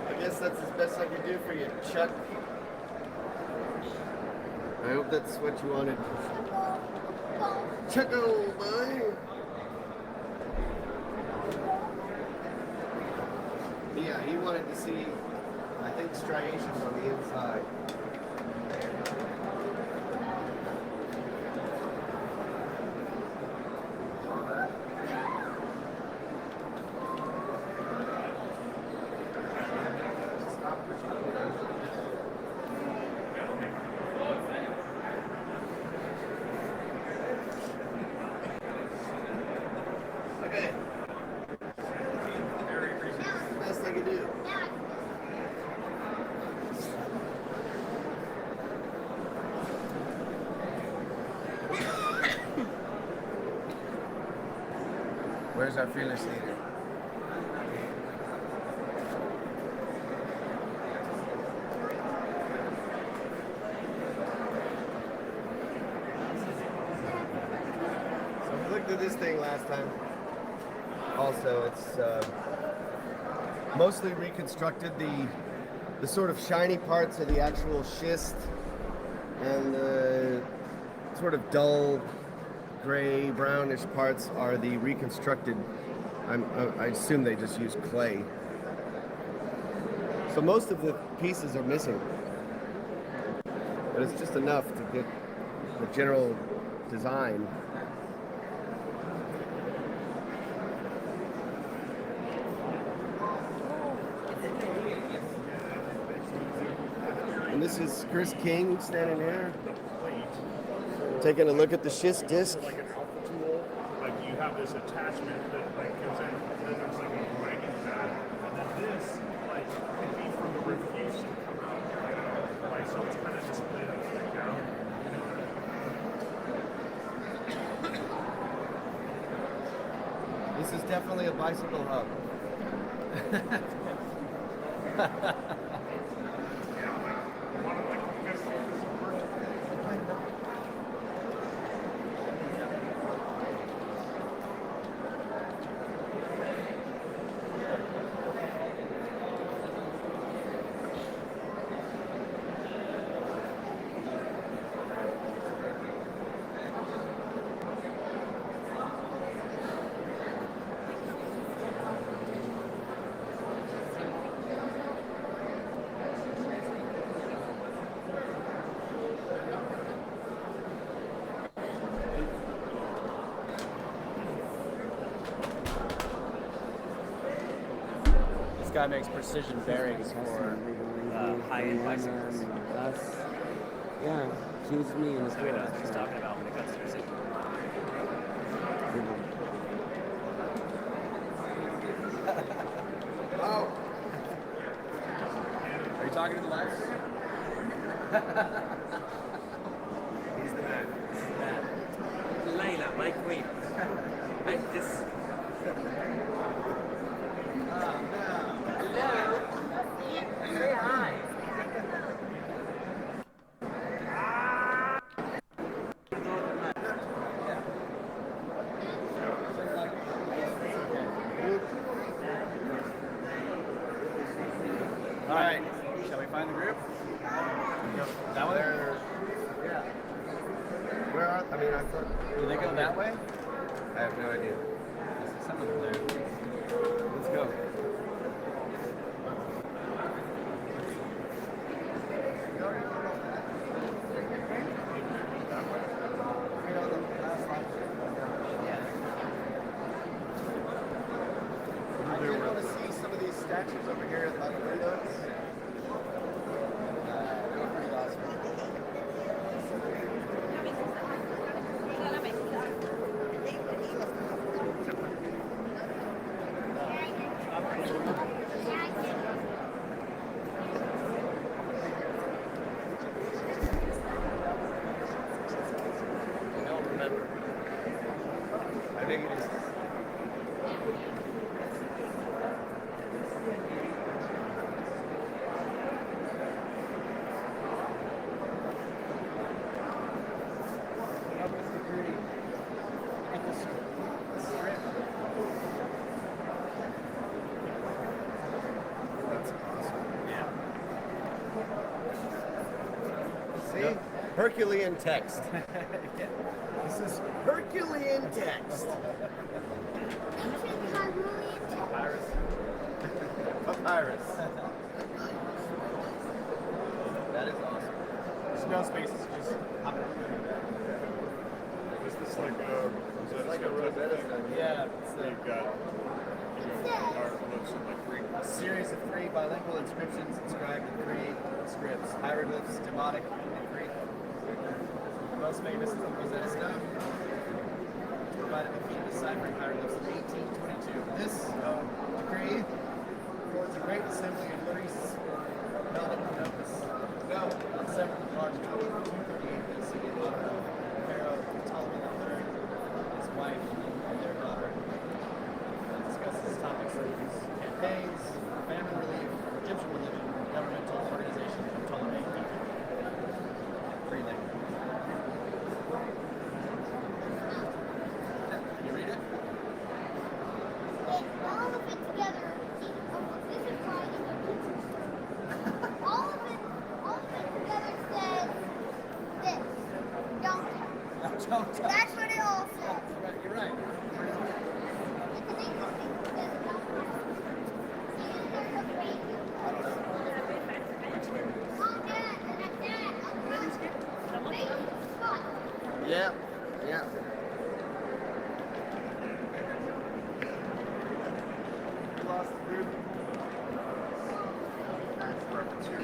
I guess that's as best I can do for you, Chuck. I hope that's what you wanted. Chucko, boy! Yeah, he wanted to see, I think, striations on the inside. Okay. Best I can do. Where's our fearless leader? So we looked at this thing last time. Also, it's mostly reconstructed. The sort of shiny parts of the actual schist and the sort of dull gray brownish parts are the reconstructed. I assume they just use clay. So most of the pieces are missing, but it's just enough to get the general design. And this is Chris King standing here, taking a look at the schist disc. Like an alpha tool, like you have this attachment that like goes in, and then there's like a grinding pad, and then this like can be from the refuse and come out, you know, like so it's kind of just laid upside down. This is definitely a bicycle hub. This guy makes precision bearings for high-end bicycles. Yeah, choose me in the So he knows what he's talking about when it comes to precision. Oh, Are you talking to the lights? he's the man. Layla, my queen. And this. Say hi. mean, I thought. Do they go that way? I have no idea. There's some of them there. Let's go. I did want to see some of these statues over here at the Doritos. They were pretty awesome. I don't remember. I think it is. That's awesome. Yeah. See? Herculean text. Yeah. This is Herculean text. Ancient Hyrule Papyrus. Papyrus. That is awesome. There's no spaces, just hop it. Is this like a It's like a Rosetta Stone. Yeah, it's so you've got hieroglyphs and like Greek? a series of 3 bilingual inscriptions inscribed in 3 scripts: hieroglyphs, Demotic, and Greek. The most famous is the Rosetta Stone, provided the feat of deciphering hieroglyphs in 1822. This decree records a great assembly of priests held at Memphis. No, on several large copies of 238 BC in honor of Pharaoh Ptolemy III, his wife, and their daughter. It discusses topics such as campaigns, famine relief, Egyptian religion, governmental organization, and Ptolemaic Egypt. Free language. Can you read it? all of it together. This is why all of it together says this. Don't touch. Don't touch. That's what it all says. You're right. It's an English thing. It says don't touch. See, there's a baby. Oh, Dad, baby spot. Yeah. Yeah. You lost the group. Reference here.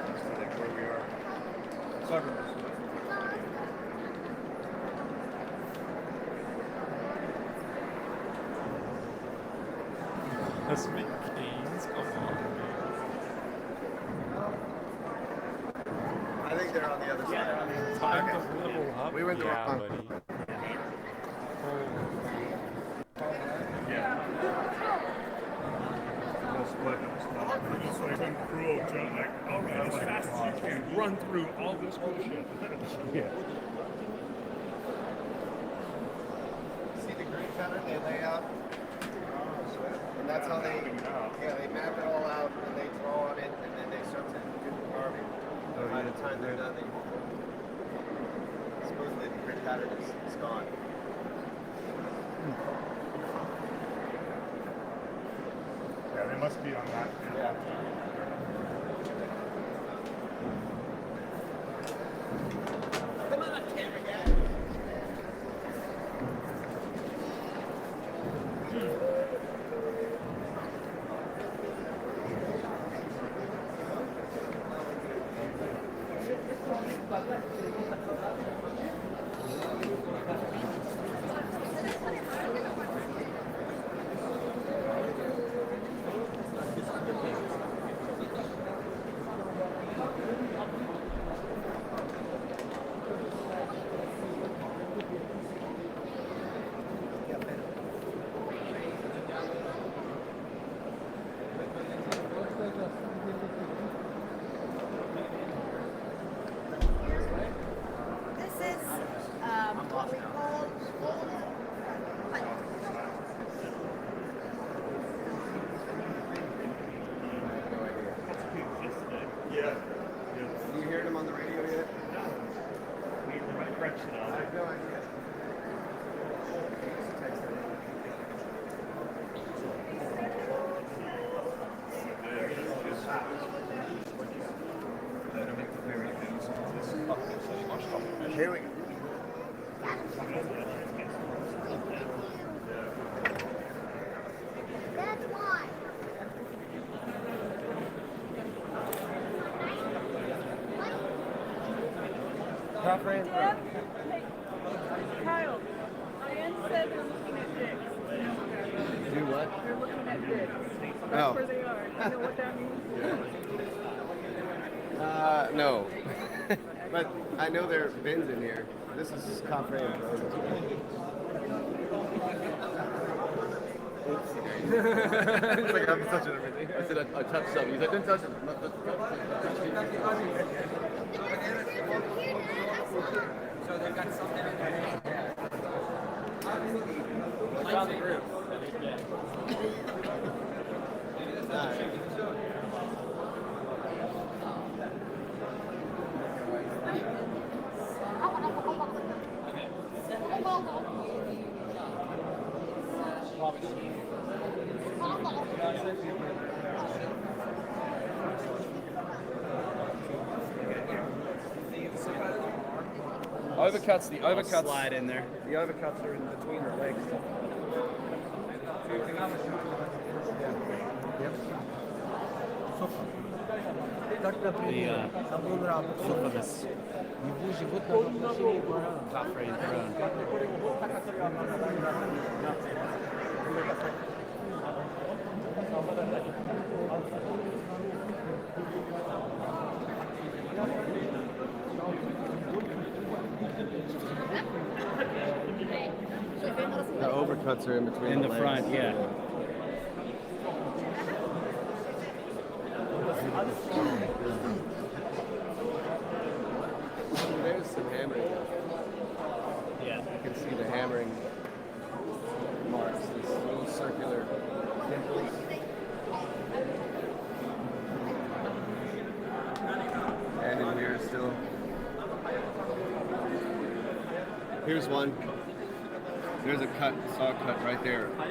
Just to think where we are. Suburbs. That's me, Keynes. Come on. I think they're on the other side. Time to level up. We went the yeah, wrong- buddy. It's like uncruel, John. Like, all right, as fast as you can, run through all this bullshit. Yeah. See the grid pattern they lay out? And that's how they map it all out and they draw on it and then they start to do the carving. By the time they're done, supposedly the grid pattern is gone. Yeah, they must be on that. Yeah. Come on, camera guy. This is what we call Here we go. That's why. Top range. Hey, Kyle, Dan said they're looking at dicks. Do what? They're looking at dicks. That's Oh. where they are. You know what that means? No. But I know there are bins in here. This is Confrey. It's like I'm touching everything. I said I touched something. He's like, don't touch it. So they've got something in there. Found the group. Overcuts, the overcuts. Slide in there. The overcuts are in between the legs. The infamous Confrey throne. The overcuts are in between In the the legs. front, yeah. There's some hammering. Yeah. You can see the hammering marks, these little circular dimples. And in here still. Here's one. There's a cut, saw cut right there. Oh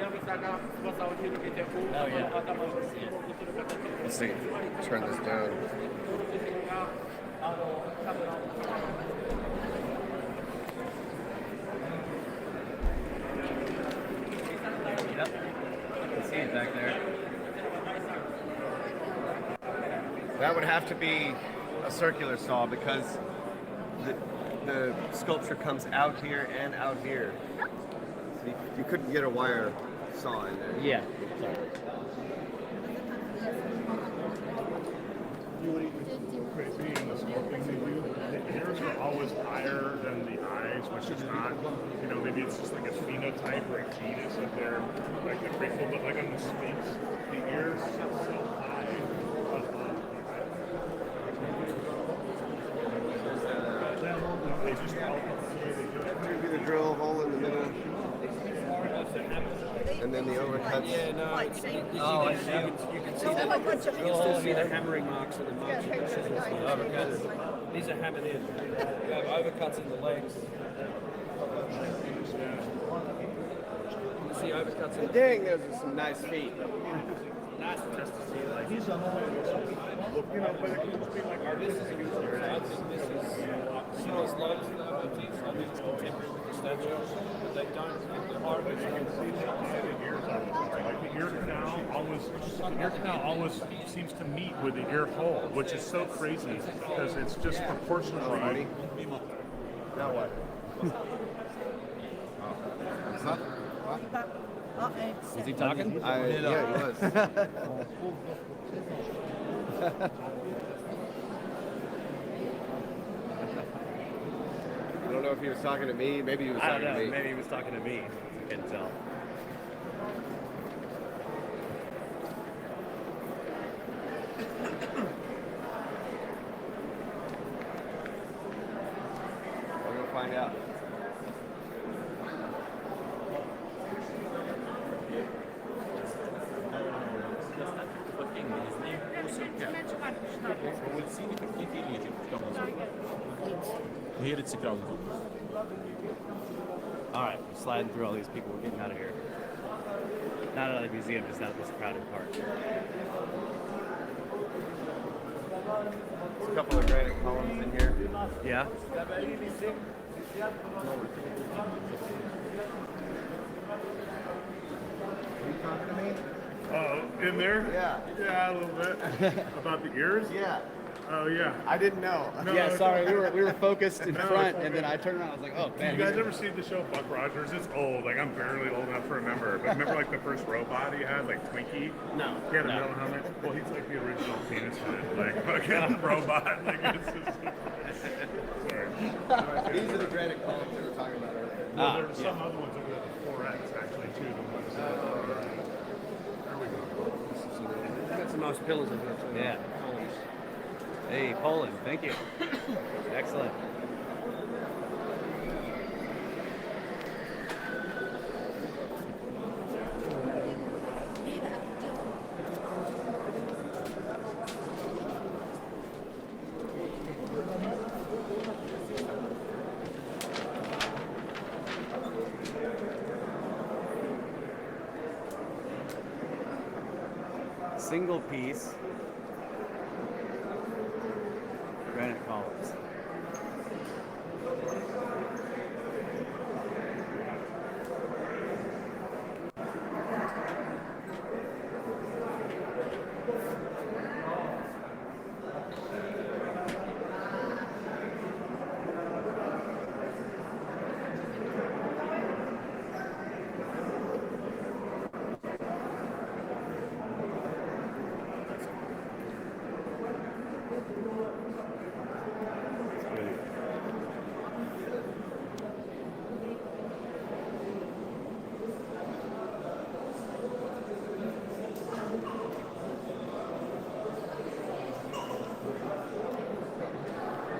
yeah. Let's see. Turn this down. Yep. You can see it back there. That would have to be a circular saw because the sculpture comes out here and out here. So you couldn't get a wire saw in there. Yeah. Crazy in the sculpting they do. The ears are always higher than the eyes, which is not, you know, maybe it's just like a phenotype or a genus of their, like the people, but like on the Sphinx, the ears sit so high above the eye. They just help Maybe the drill hole in the middle. And then the overcuts. Yeah, no, it's, you can see Don't have a bunch of you can still see the hammering marks of the marks. You can see the overcuts. These are hammered in. You have overcuts in the legs. You see overcuts in the Dang, those are some nice feet. nice just to see like He's on the way to something. You know, but it could just be like this is I think this is Seal's legs though, I think it's contemporary with the statue. But they don't the hard But you can see the ears always, like the ear canal always seems to meet with the ear hole, which is so crazy because it's just proportionally. Now what? Is he talking? Yeah, he was. I don't know if he was talking to me. Maybe he was I don't talking know. to me. Maybe he was talking to me. I can't tell. We're gonna find out. All right, we're sliding through all these people. We're getting out of here. Not out of the museum, just out of this crowded part. There's a couple of granite columns in here. Yeah. In there? Yeah. Yeah, a little bit. About the ears? Yeah. Oh, yeah. I didn't know. No, Yeah, it's sorry, okay. we were focused in No, front, it's and then okay. I turned around. I was like, oh man. You guys ever seen the show Buck Rogers? It's old. Like, I'm barely old enough to remember. But remember, like, the first robot he had, like Twinkie? No. He had a No. metal helmet. Well, he's like the original penis head. Like, fucking robot. Like, it's just... Sorry. These are the granite columns we were talking about earlier. No, there were some other ones over there, the 4X, actually, too. The ones there we go. Got some nice pillars in here too. Yeah. Hey, Poland, thank you. Excellent. Single piece granite columns.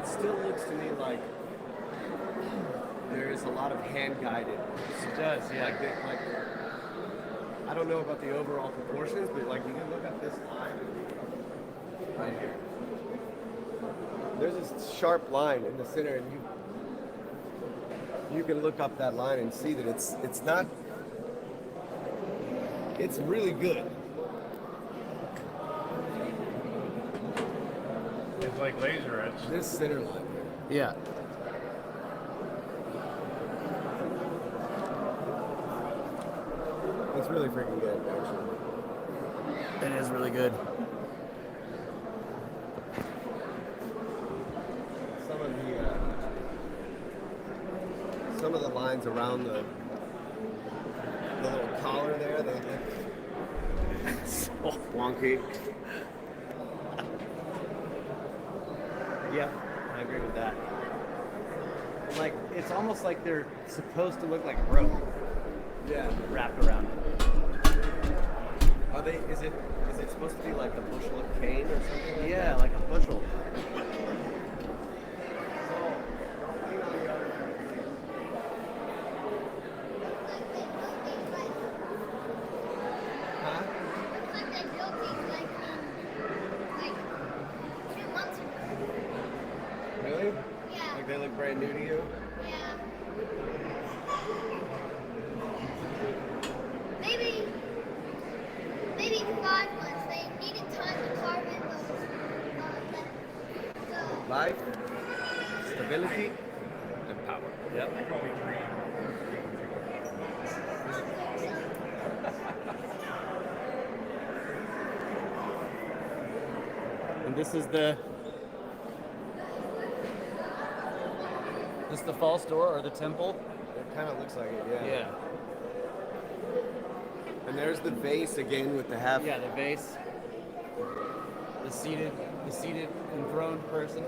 It still looks to me like there is a lot of hand-guided. It does, yeah. Like I don't know about the overall proportions, but like you can look at this line right here. There's this sharp line in the center, and you can look up that line and see that it's not. It's really good. It's like laser etched. This center line. Yeah. It's really freaking good, actually. It is really good. Some of the lines around the little collar there, they look so wonky. Yeah, I agree with that. Like, it's almost like they're supposed to look like rope Yeah. wrapped around it. Are they? Is it supposed to be like a bushel of cane or something? Like Yeah, that? like a bushel. Huh? Looks like they built these like 2 months ago. Really? Yeah. Like they look brand new to you? Yeah. Maybe 5 months. They needed time to carve in those. Life, stability, and power. Yep. And this is the false door or the temple? It kind of looks like it, yeah. Yeah. And there's the vase again with the half. Yeah, the vase. The seated enthroned person.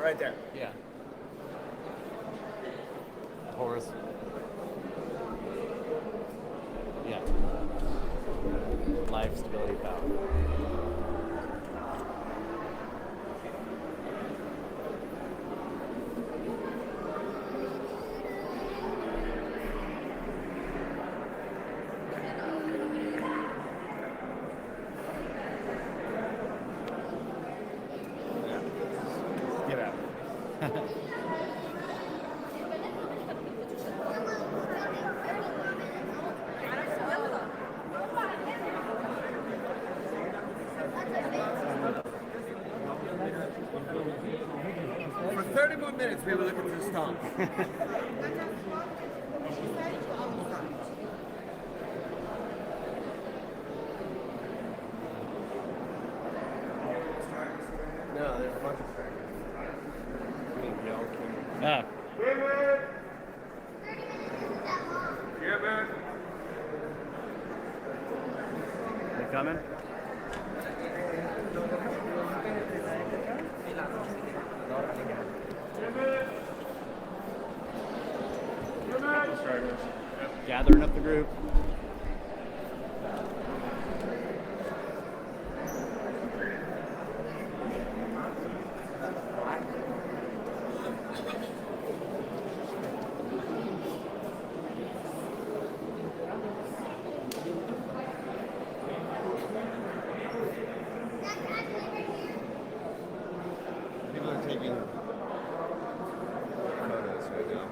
Right there. Yeah. Horus. Yeah. Life, stability, power. Get out. For 30 more minutes we were looking to start. No, there's a bunch of Ah. They coming? Gathering up the group. people are taking photos right now.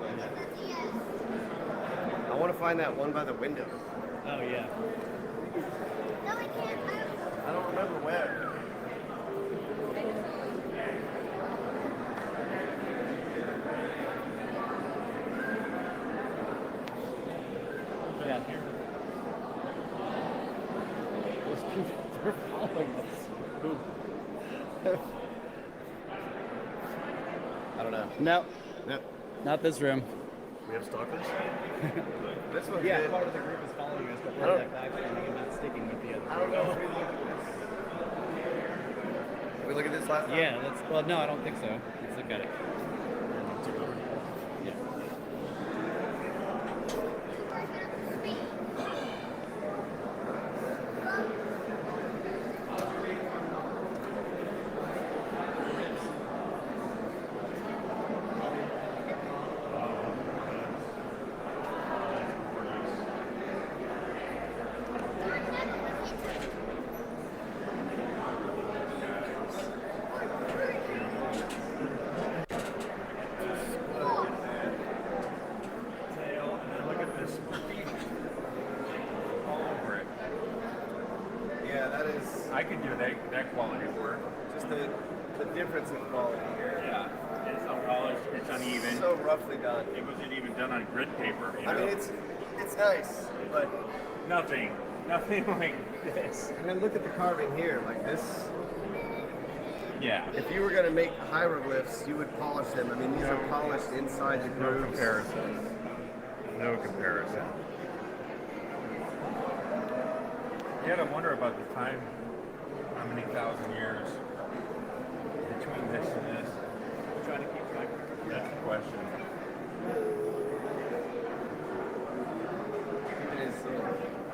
I want to find that one by the window. Oh yeah. No, I can't. I don't remember where. Yeah. Those people are following us. Who? I don't know. No, No. not this room. We have stalkers? This one's Yeah, good. part of the group is following us, but I we're don't- like backstanding and not sticking with the other. I don't know if we looked at this. Did we look at this last time? Yeah, let's. Well, no, I don't think so. Let's look at it. Yeah. Look at this. All over it. Yeah, that is I could do that quality of work. just the difference in quality here. Yeah. It's unpolished, it's uneven. So roughly done. It wasn't even done on grid paper, you know? I mean, it's nice, but nothing like this. and then look at the carving here, like this. Yeah. If you were gonna make hieroglyphs, you would polish them. I mean, these are polished inside the No grooves. comparison. No comparison. You gotta wonder about the time, how many thousand years between this and this. Trying to keep track. That's the question. It is.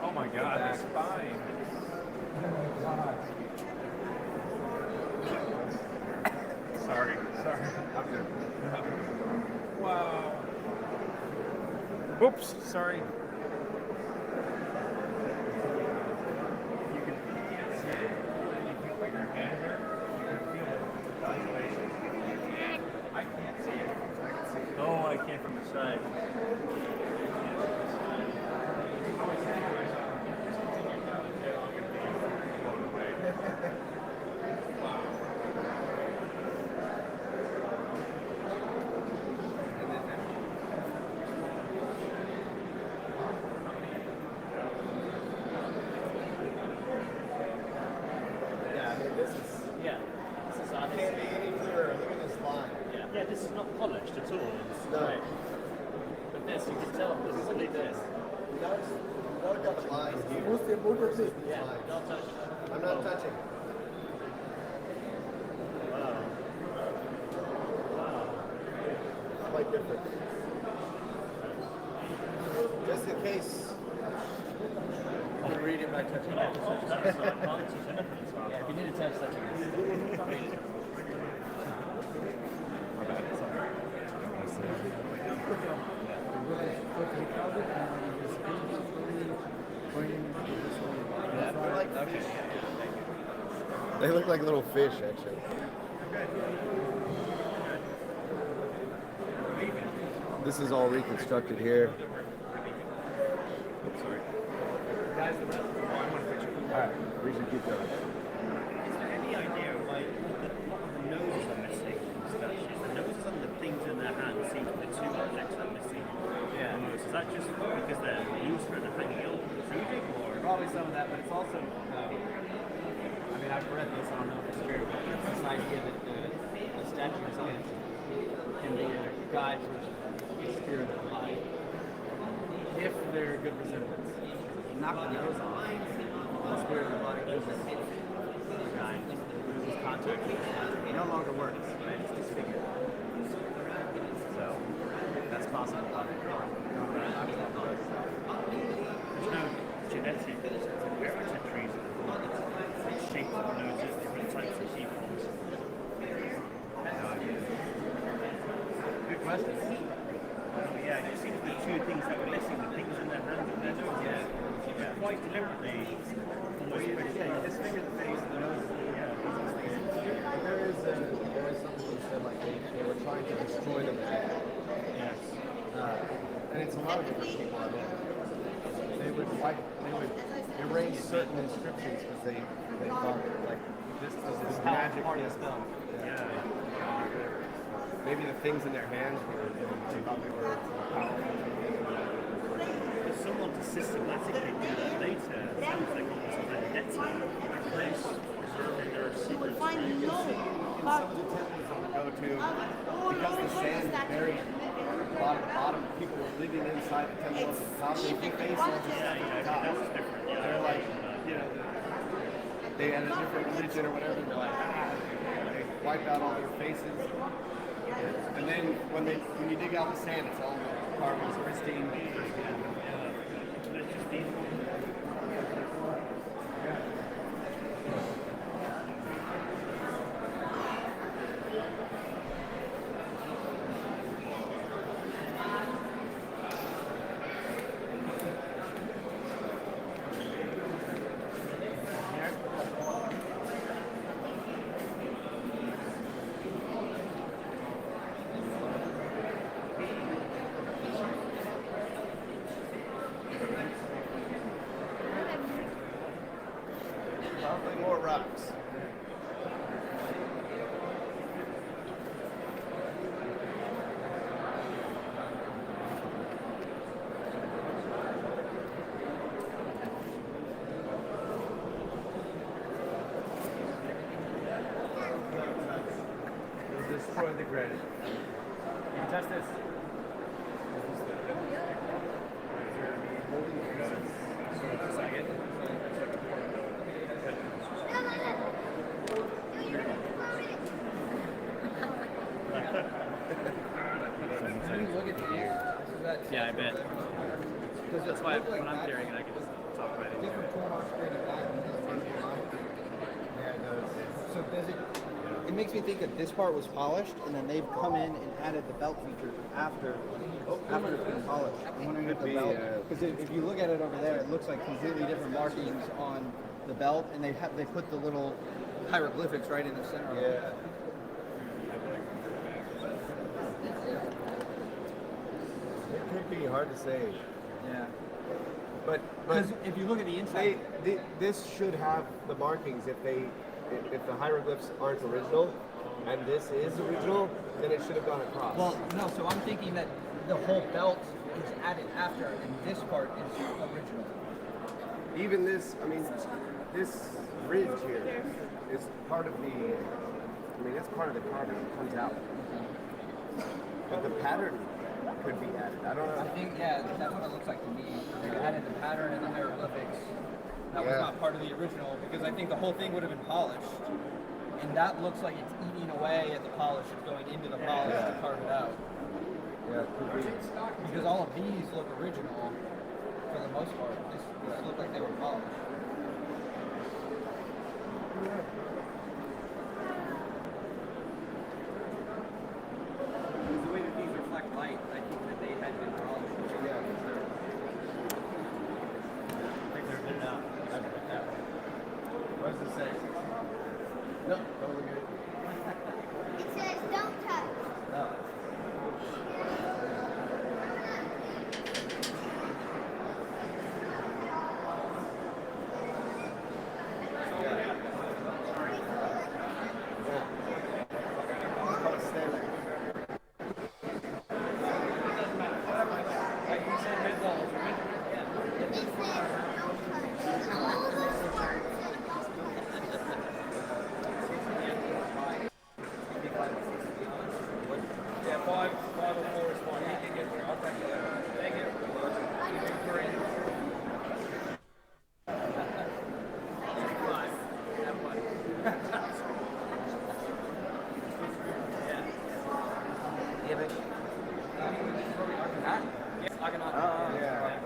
Oh my God, the spine. Sorry. I'm good. Wow. Whoops, sorry. You can't see it. You can put your hand here. You can feel it. I can't see it. I can see it. Oh, I can't from the side. Yeah, I mean, this is Yeah. This is can't obviously. be any clearer. Look at this line. Yeah. Yeah. This is not polished at all. It's No. right. But this, you can tell. This is like this. Notice the lines here. Yeah. Don't touch it. I'm not touching. Wow. Wow. Quite different. Just in case. You can read it by touching it. Yeah, if you need to touch that, you They look like little fish, actually. This is all reconstructed here. Alright, we should keep going. Is there any idea why the noses are missing? The noses on the always some of that, but it's also, I mean, I've read this, I don't know if it's true, but it's this idea that the statues can be a guide towards the spirit of life if they're good resemblance. Knock the nose off, the spirit of the body loses the guy, loses contact with the body. It no longer works, right? It's disfigured. So that's possible. There's no genetic hereditary shape of noses, different types of people. Good question. Yeah, it seems to be two things that were missing, the things in their hands and their nose. Yeah. Quite deliberately. Yeah, disfigure the face, the nose. Yeah. There is something that said like they were trying to destroy them. Yes. And it's a lot of different people. I mean, they would erase certain inscriptions because they thought like this is magic. Part of the spell. Yeah. Maybe the things in their hands were they thought they were powerful. For someone to systematically do that later sounds like almost a vendetta. Place preserving their secrets. Some of the temples I would go to, because the sand is buried at the bottom, people were living inside the temple at the top. They think they saw the top. That's different. Yeah. They're like, you know, they had a different religion or whatever. They're like, they wipe out all their faces. And then when you dig out the sand, it's all carvings, pristine. Probably more rocks. Destroy the granite. You can touch this. Yeah, I bet. That's why when I'm carrying it, I can just talk about it. So does it? It makes me think that this part was polished, and then they've come in and added the belt feature after it's been polished. I'm wondering if the belt, because if you look at it over there, it looks like completely different markings on the belt, and they put the little hieroglyphics right in the center of it. Yeah. It could be hard to say. Yeah. But if you look at the inside, this should have the markings. If the hieroglyphs aren't original, and this is original, then it should have gone across. well, no. So I'm thinking that the whole belt is added after, and this part is original. Even this, I mean, this ridge here is part of the. I mean, it's part of the carving that comes out. But the pattern could be added. I don't know. I think, yeah, that's what it looks like to me. They added the pattern and the hieroglyphics. That was not part of the original, because I think the whole thing would have been polished. And that looks like it's eating away at the polish. It's going into the polish to carve it out. Yeah, it could be. Because all of these look original for the most part. This look like they were polished. The way that these reflect light, I think that they had been polished. Yeah. What does it say? No, totally good. It says don't touch. No. five or four is fine. You can get there. I'll take you there. Thank you. I cannot. Oh, yeah.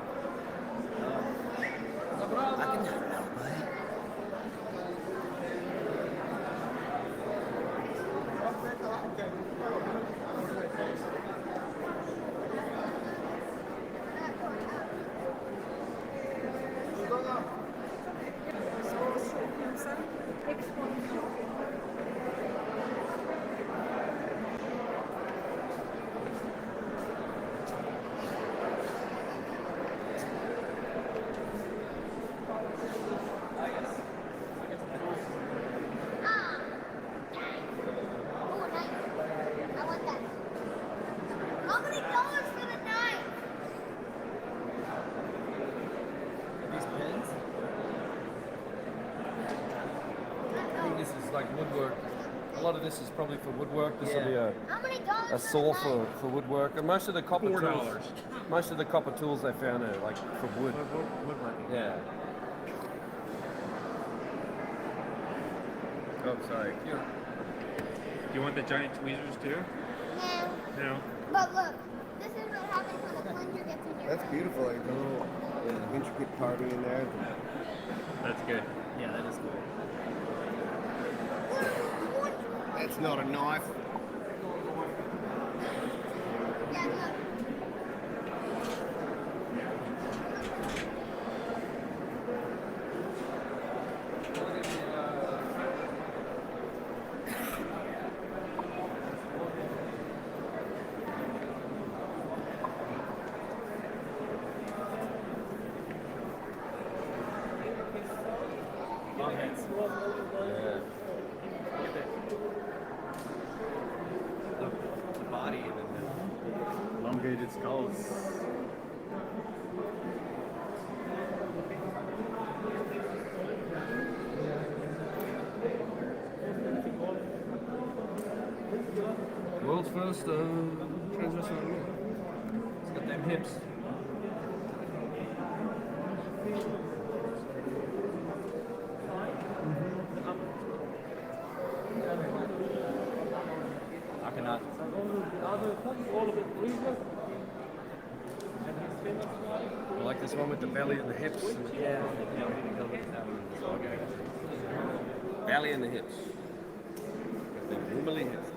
I want that. How many dollars for the knife? These pins? I think this is like woodwork. A lot of this is probably for woodwork. This will be How many dollars a saw for woodwork. And most of the copper $4. tools, most of the copper tools they found are like for wood. Woodworking. Yeah. Oh, sorry. Do you want the giant tweezers too? No. No. But look, this is what happens when the plunger gets in your That's beautiful. Like the little intricate carving in there. That's good. Yeah, that is cool. That's not a knife. Yeah, look. Long heads. The body and then Elongated skulls. World's first transvestite woman. It's got them hips. I cannot. I like this one with the belly and the hips. Yeah, we need to go look at that one. Belly and the hips. The womanly hips.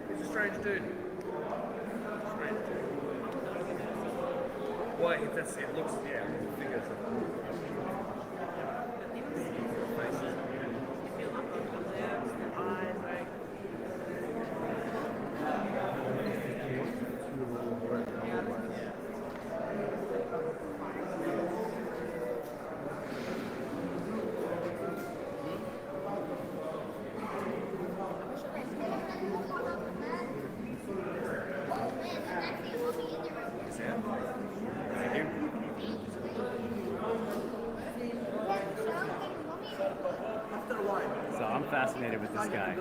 He's a strange dude. Strange dude. Why? It looks, yeah, the figures. So I'm fascinated with this guy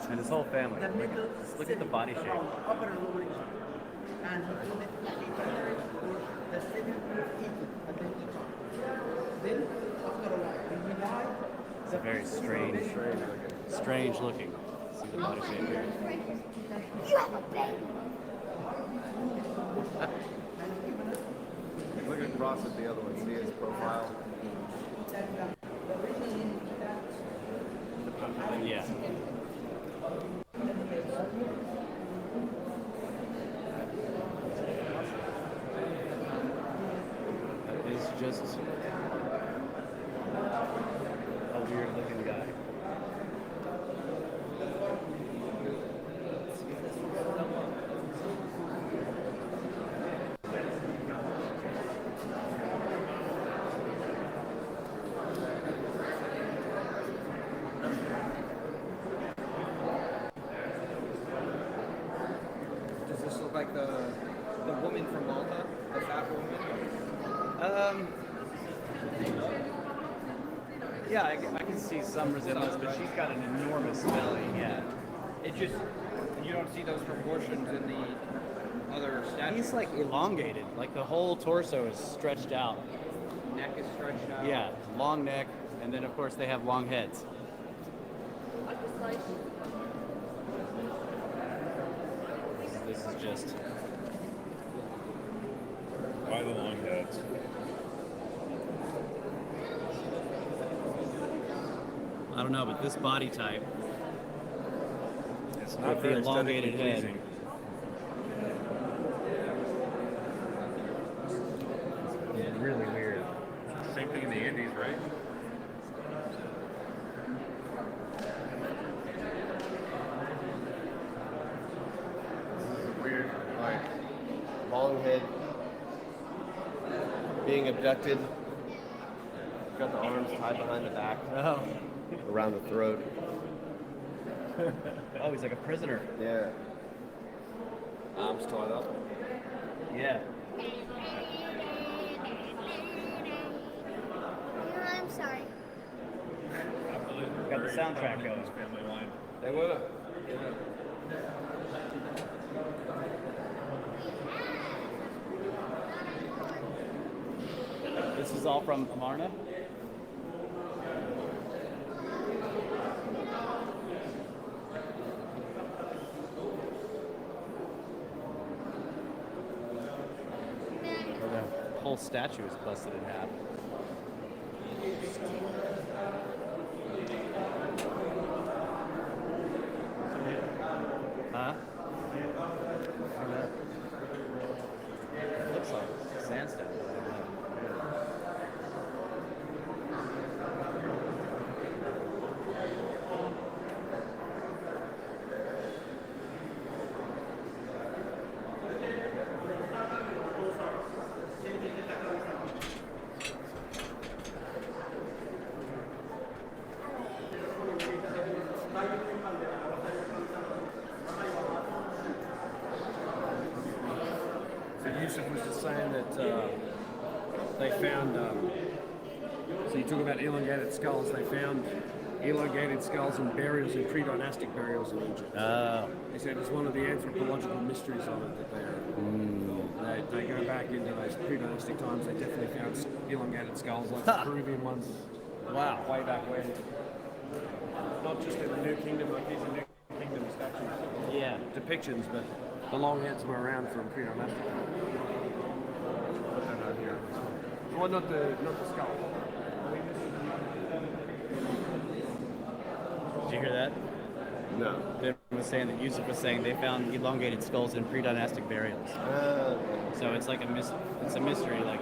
and his whole family. Just look at the body shape. It's a very strange looking. See the body shape here. You have a baby. Look across at the other one. See his profile. Yeah. That is just a weird looking guy. Does this look like the woman from Malta, the fat woman? Yeah, I can see some resemblance, but she's got an enormous belly. Yeah. It just, you don't see those proportions in the other statues. He's like elongated. Like the whole torso is stretched out. Neck is stretched out. Yeah, long neck, and then of course they have long heads. This is just. Why the long heads? I don't know, but this body type. It's with not the very elongated aesthetically head. pleasing. Yeah, really weird. Same thing in the Indies, right? Weird. Like long head, being abducted. Got the arms tied behind the back. Oh. Around the throat. Oh, he's like a prisoner. Yeah. Arms tied up. Yeah. I'm sorry. Got the soundtrack going. Family line. They were. This is all from Amarna. The whole statue is busted in half. Huh? It looks like sandstone. So Yusuf was just saying that they found, so you talk about elongated skulls, they found elongated skulls and burials in pre-dynastic burials in Egypt. He said it's one of the anthropological mysteries of it that they go back into those pre-dynastic times, they definitely found elongated skulls like the Peruvian ones. Wow. Way back when. Not just in the New Kingdom, like these are New Kingdom statues. Yeah. Depictions, but the long heads were around from pre-dynastic. Put that out here. Well, not the skull. Did you hear that? No. They was saying that Yusuf was saying they found elongated skulls in pre-dynastic burials. So it's like it's a mystery. Like,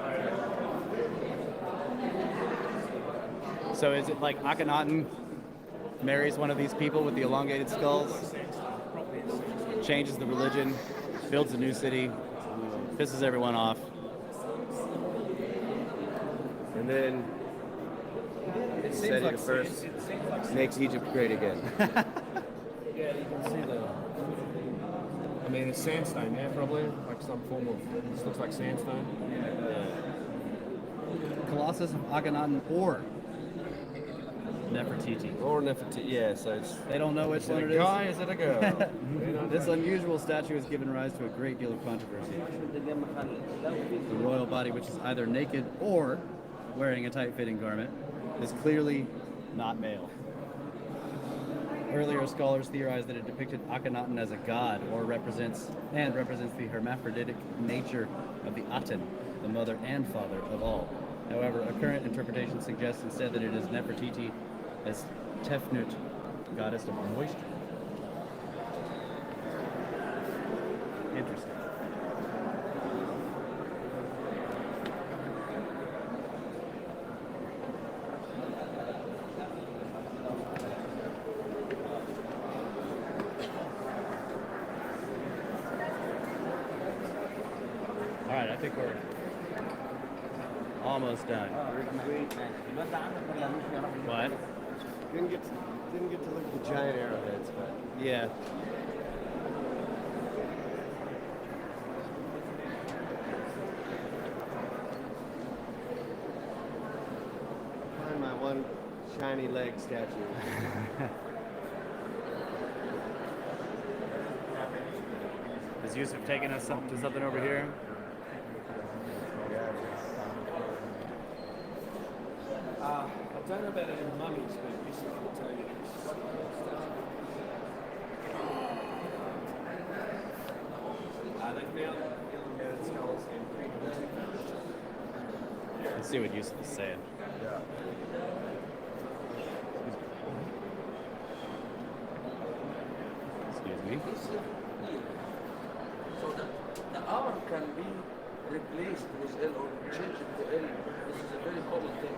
so is it like Akhenaten marries one of these people with the elongated skulls, changes the religion, builds a new city, pisses everyone off, And then Seti the First makes Egypt great again. Yeah, you can see the. I mean, it's sandstone, yeah, probably like some form of. This looks like sandstone. Colossus of Akhenaten or Nefertiti. Or Nefertiti, yeah. So it's, They don't know which is it one a it is. guy? Is it a girl? This unusual statue has given rise to a great deal of controversy. The royal body, which is either naked or wearing a tight-fitting garment, is clearly not male. Earlier scholars theorized that it depicted Akhenaten as a god or represents the hermaphroditic nature of the Aten, the mother and father of all. However, a current interpretation suggests instead that it is Nefertiti as Tefnut, goddess of moisture. Interesting. All right, I think we're almost done. What? Didn't get to look at the giant arrowheads, but Yeah. find my one tiny leg statue. Is Yusuf taking us to something over here? I don't know about any mummies, but Yusuf will tell you. They found elongated skulls and pre-Neolithic furniture. Let's see what Yusuf is saying. Excuse me. So the R can be replaced with L or changed to L. This is a very common thing.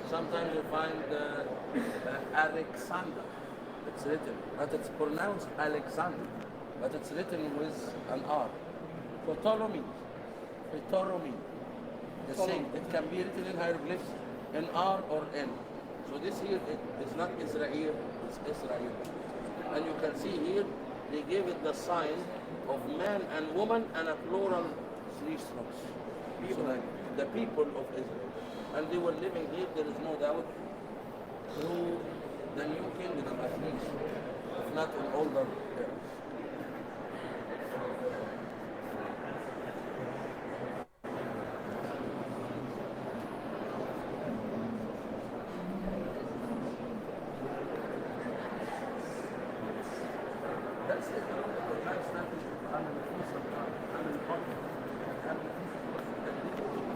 Sometimes you find Alexander. It's written, but it's pronounced Alexander, but it's written with an R. Ptolemy. The same. It can be written in hieroglyphs in R or N. So this here is not Israel, it's Israel. And you can see here, they gave it the sign of man and woman and a plural 3 strokes. So like the people of Israel. And they were living here, there is no doubt, through the new kingdom at least, if not in older eras. That's it. That's nothing. I'm in the peace of God. I'm in conflict. I'm in the peace of God.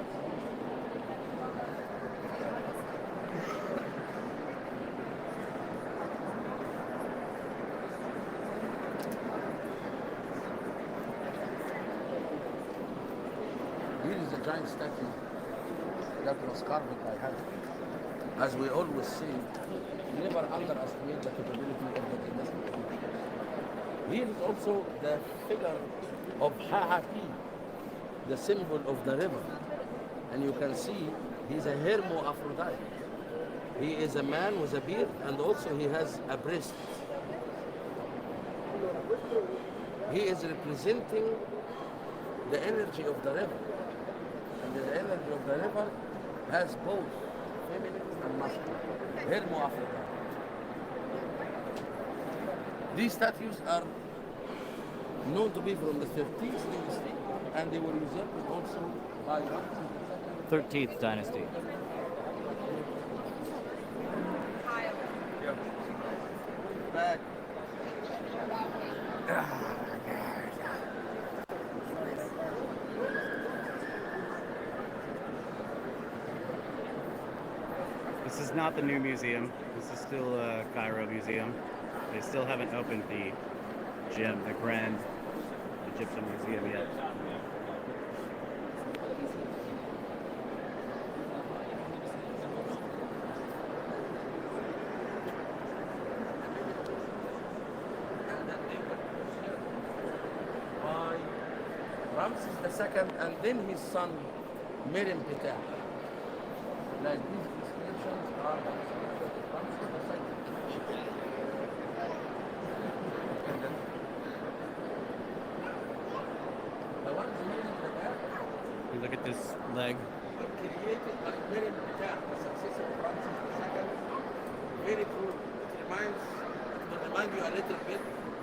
Here is a giant statue that was carved by hand. As we always say, never underestimate the capability of the dynastic people. Here is also the figure of Ha'api, the symbol of the river. And you can see he's a hermaphrodite. He is a man with a beard and also he has a breast. He is representing the energy of the river. And the energy of the river has both feminine and masculine. Hermaphrodite. These statues are known to be from the 13th dynasty, and they were usurped also by 13th dynasty. Back. This is not the new museum. This is still a Cairo museum. They still haven't opened the gym, the Grand Egyptian Museum yet. By Ramses II and then his son Merim Ptah. Like these inscriptions are the inscriptions of Ramses II. The ones here in the back You look at this leg. were created by Merim Ptah, the successor of Ramses II. Very cool. It will remind you a little bit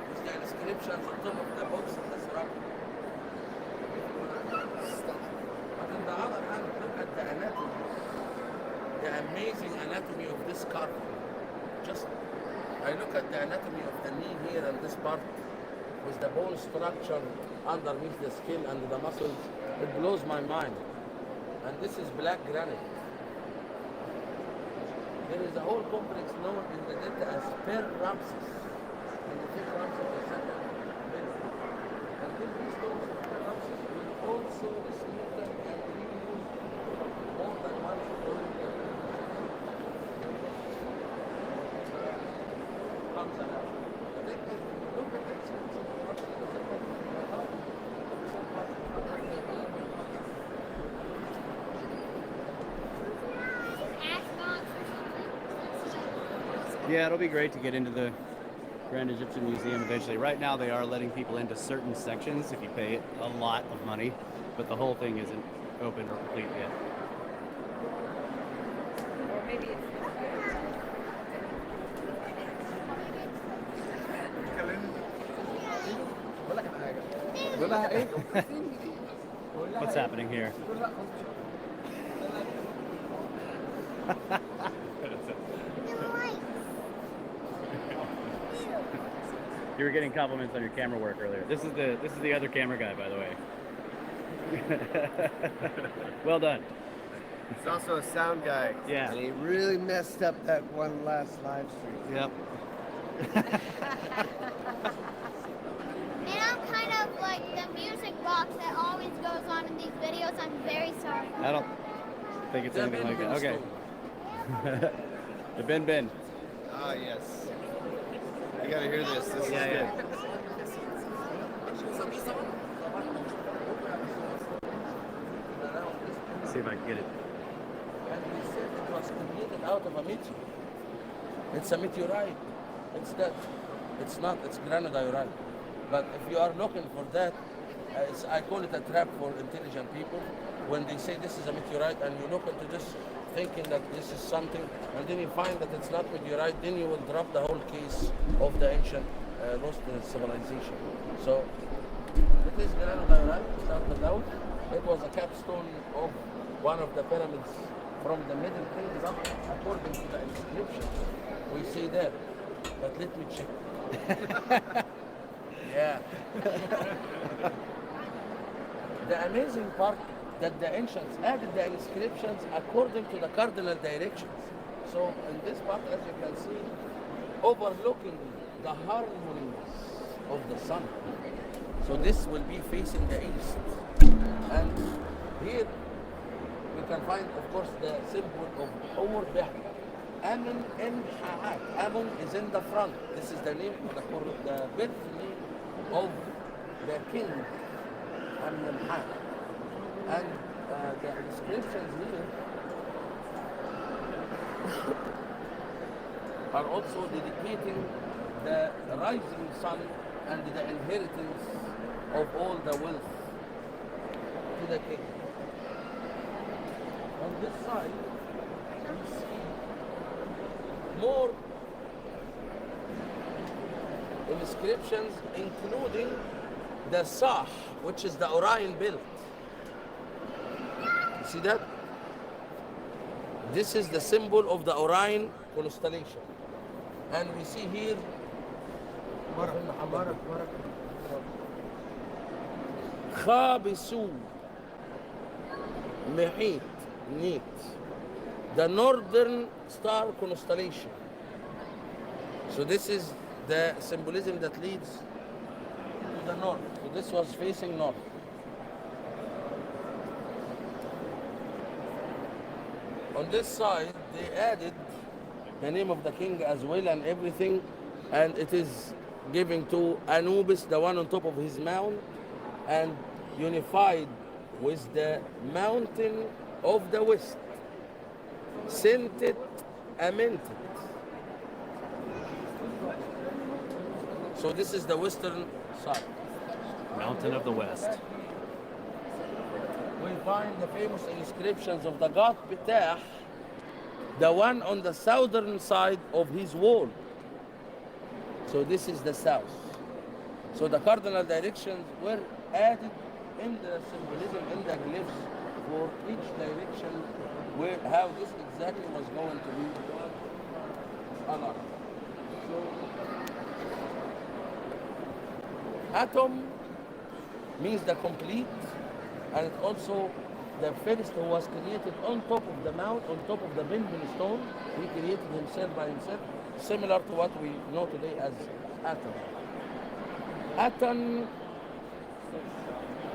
with the inscriptions on top of the books of the Surah. But on the other hand, look at the anatomy. The amazing anatomy of this carving. Just, I look at the anatomy of the knee here and this part with the bone structure underneath the skin and the muscles. It blows my mind. And this is black granite. There is a whole complex known in the Delta as Per Ramses. And the fifth Ramses is second. And then these stones of Per Ramses will also smooth and reuse more than one stone. Comes out. I think look at that sense of Yeah, it'll be great to get into the Grand Egyptian Museum eventually. Right now they are letting people into certain sections if you pay a lot of money, but the whole thing isn't open or complete yet. Or maybe it's What's happening here? You were getting compliments on your camera work earlier. This is the other camera guy, by the way. Well done. He's also a sound guy. Yeah. And he really messed up that one last live stream. Yep. And I'm kind of like the music box that always goes on in these videos. I'm very sorry. I don't think it's anything like that. Okay. The bin. Ah, yes. You gotta hear this. This is Yeah. good. See if I can get it. And we said it was created out of a meteor. It's a meteorite. It's that. It's not. It's granodiorite. But if you are looking for that, I call it a trap for intelligent people. When they say this is a meteorite and you look into this thinking that this is something, and then you find that it's not meteorite, then you will drop the whole case of the ancient lost civilization. So it is granodiorite, without a doubt. It was a capstone of one of the pyramids from the Middle Kingdom, according to the inscription. We see there. But let me check. Yeah. The amazing part that the ancients added the inscriptions according to the cardinal directions. So in this part, as you can see, overlooking the harmonies of the sun. So this will be facing the east. And here we can find, of course, the symbol of Ur Behr. Amun in Ha'at. Amun is in the front. This is the name, the birth name of the king, Amun-Ha'at. And the inscriptions here are also dedicating the rising sun and the inheritance of all the wealth to the king. On this side, we see more inscriptions, including the Sah, which is the Orion belt. You see that? This is the symbol of the Orion constellation. And we see here Khabisu Mehit Neat, the northern star constellation. So this is the symbolism that leads to the north. So this was facing north. On this side, they added the name of the king as well and everything, and it is giving to Anubis, the one on top of his mount, and unified with the mountain of the west, Sentet Amentet. So this is the western side. Mountain of the West. We find the famous inscriptions of the god Ptah, the one on the southern side of his wall. So this is the south. So the cardinal directions were added in the symbolism, in the glyphs for each direction, where how this exactly was going to be aligned. So atom means the complete, and it's also the first who was created on top of the mount, on top of the bending stone. He created himself by himself, similar to what we know today as atom. Atom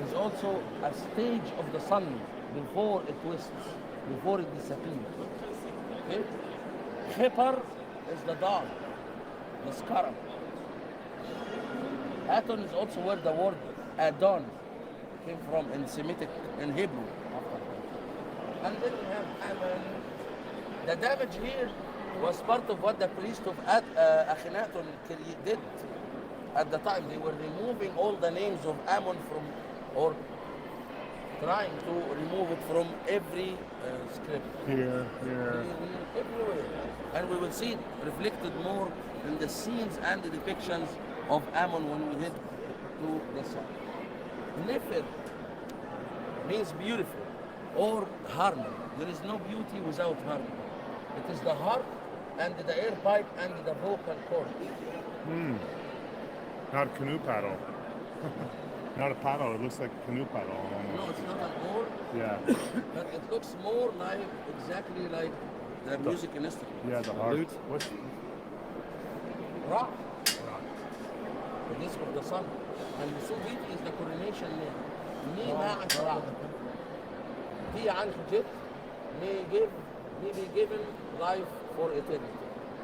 is also a stage of the sun before it twists, before it disappears. Okay? Khepar is the dawn, the scarab. Aton is also where the word Adon came from in Semitic, in Hebrew. And then we have Ammon. The damage here was part of what the priest of Akhenaton did at the time. They were removing all the names of Ammon from, or trying to remove it from every script. Here. Everywhere. And we will see it reflected more in the scenes and the depictions of Ammon when we head to the south. Nefer means beautiful or harmony. There is no beauty without harmony. It is the heart and the air pipe and the vocal cord. Not a canoe paddle. Not a paddle. It looks like a canoe paddle almost. No, it's not an oar. Yeah. But it looks more like exactly like the music instrument. Yeah, the harp. Lute. What's Ra. The disc of the sun. And the Subit is the coronation name. Mi ma'at Ra. Di an Hujit may be given life for eternity.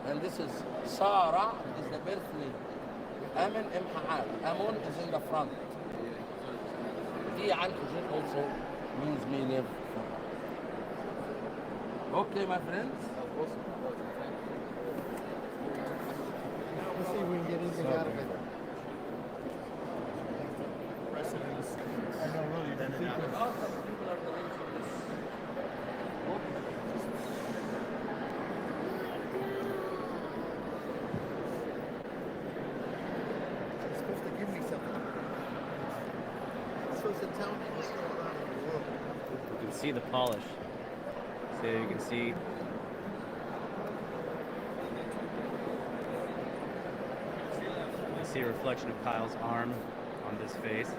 And this is Sarah is the birth name. Amen Imha'al. Amun is in the front. Di an Hujit also means may live. Okay, my friends. Let's see if we can get anything out of it. It's supposed to give me something. It's supposed to tell me what's going on in the world. You can see the polish. So you can see. You see a reflection of Kyle's arm on this face.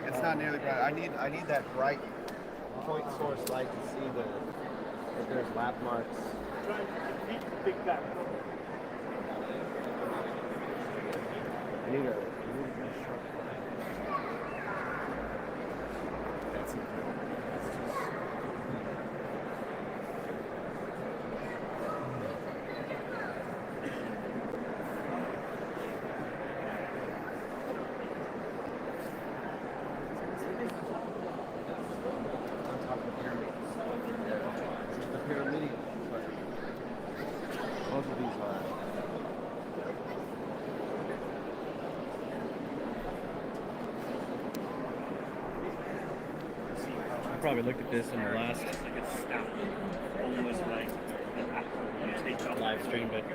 It's not nearly bright. I need that bright point source light to see that there's lap marks. I need a sharp That's incredible. On top of the pyramid. This is the pyramid. Both of these are. I probably looked at this in the last Almost like an actual take-off live stream, but you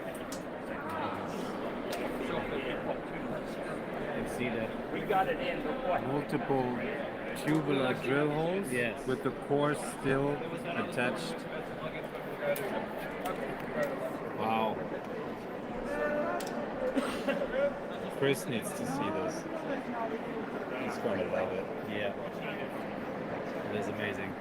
can see that we got it in before. Multiple tubular drill holes Yes. with the core still attached. Wow. Chris needs to see this. He's going to love it. yeah, it is amazing.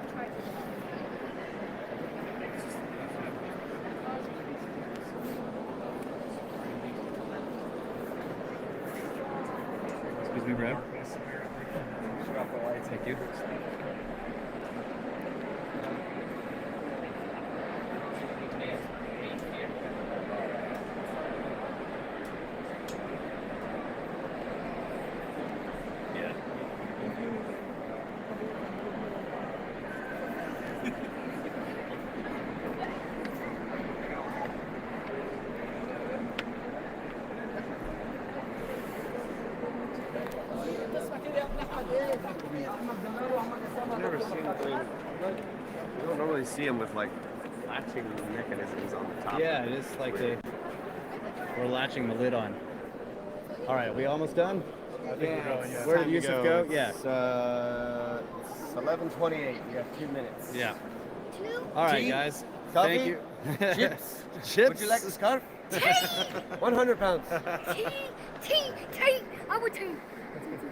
Excuse me, Brad. Thank you. Yeah. I've never seen them. You don't normally see them with like latching mechanisms on the top. Yeah, it is like we're latching the lid on. All right, are we almost done? I think we're going, yeah. Where Time did to Yusuf go. go? Yeah. It's 11:28. You have 2 minutes. Yeah. All right, Tea? guys. Coffee? Thank you. Chips? Chips. Would you like the scarf? Tea! 100 pounds. Tea! I would tea.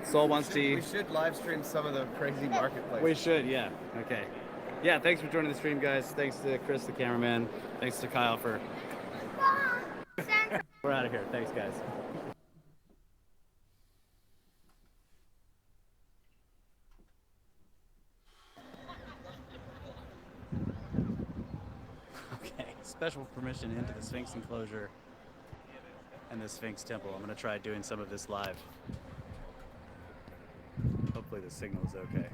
Soul wants tea. We should live stream some of the crazy marketplace. We should, yeah. Okay. Yeah, thanks for joining the stream, guys. Thanks to Chris, the cameraman. Thanks to Kyle for. We're out of here. Thanks, guys. Okay, special permission into the Sphinx enclosure and the Sphinx temple. I'm going to try doing some of this live. Hopefully the signal is okay.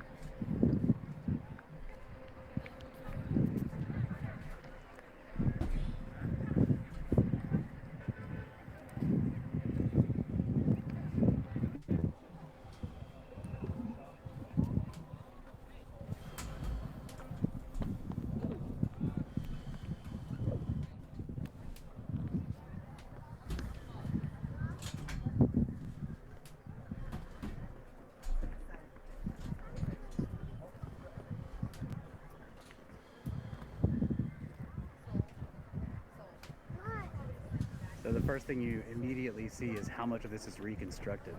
first thing you immediately see is how much of this is reconstructive.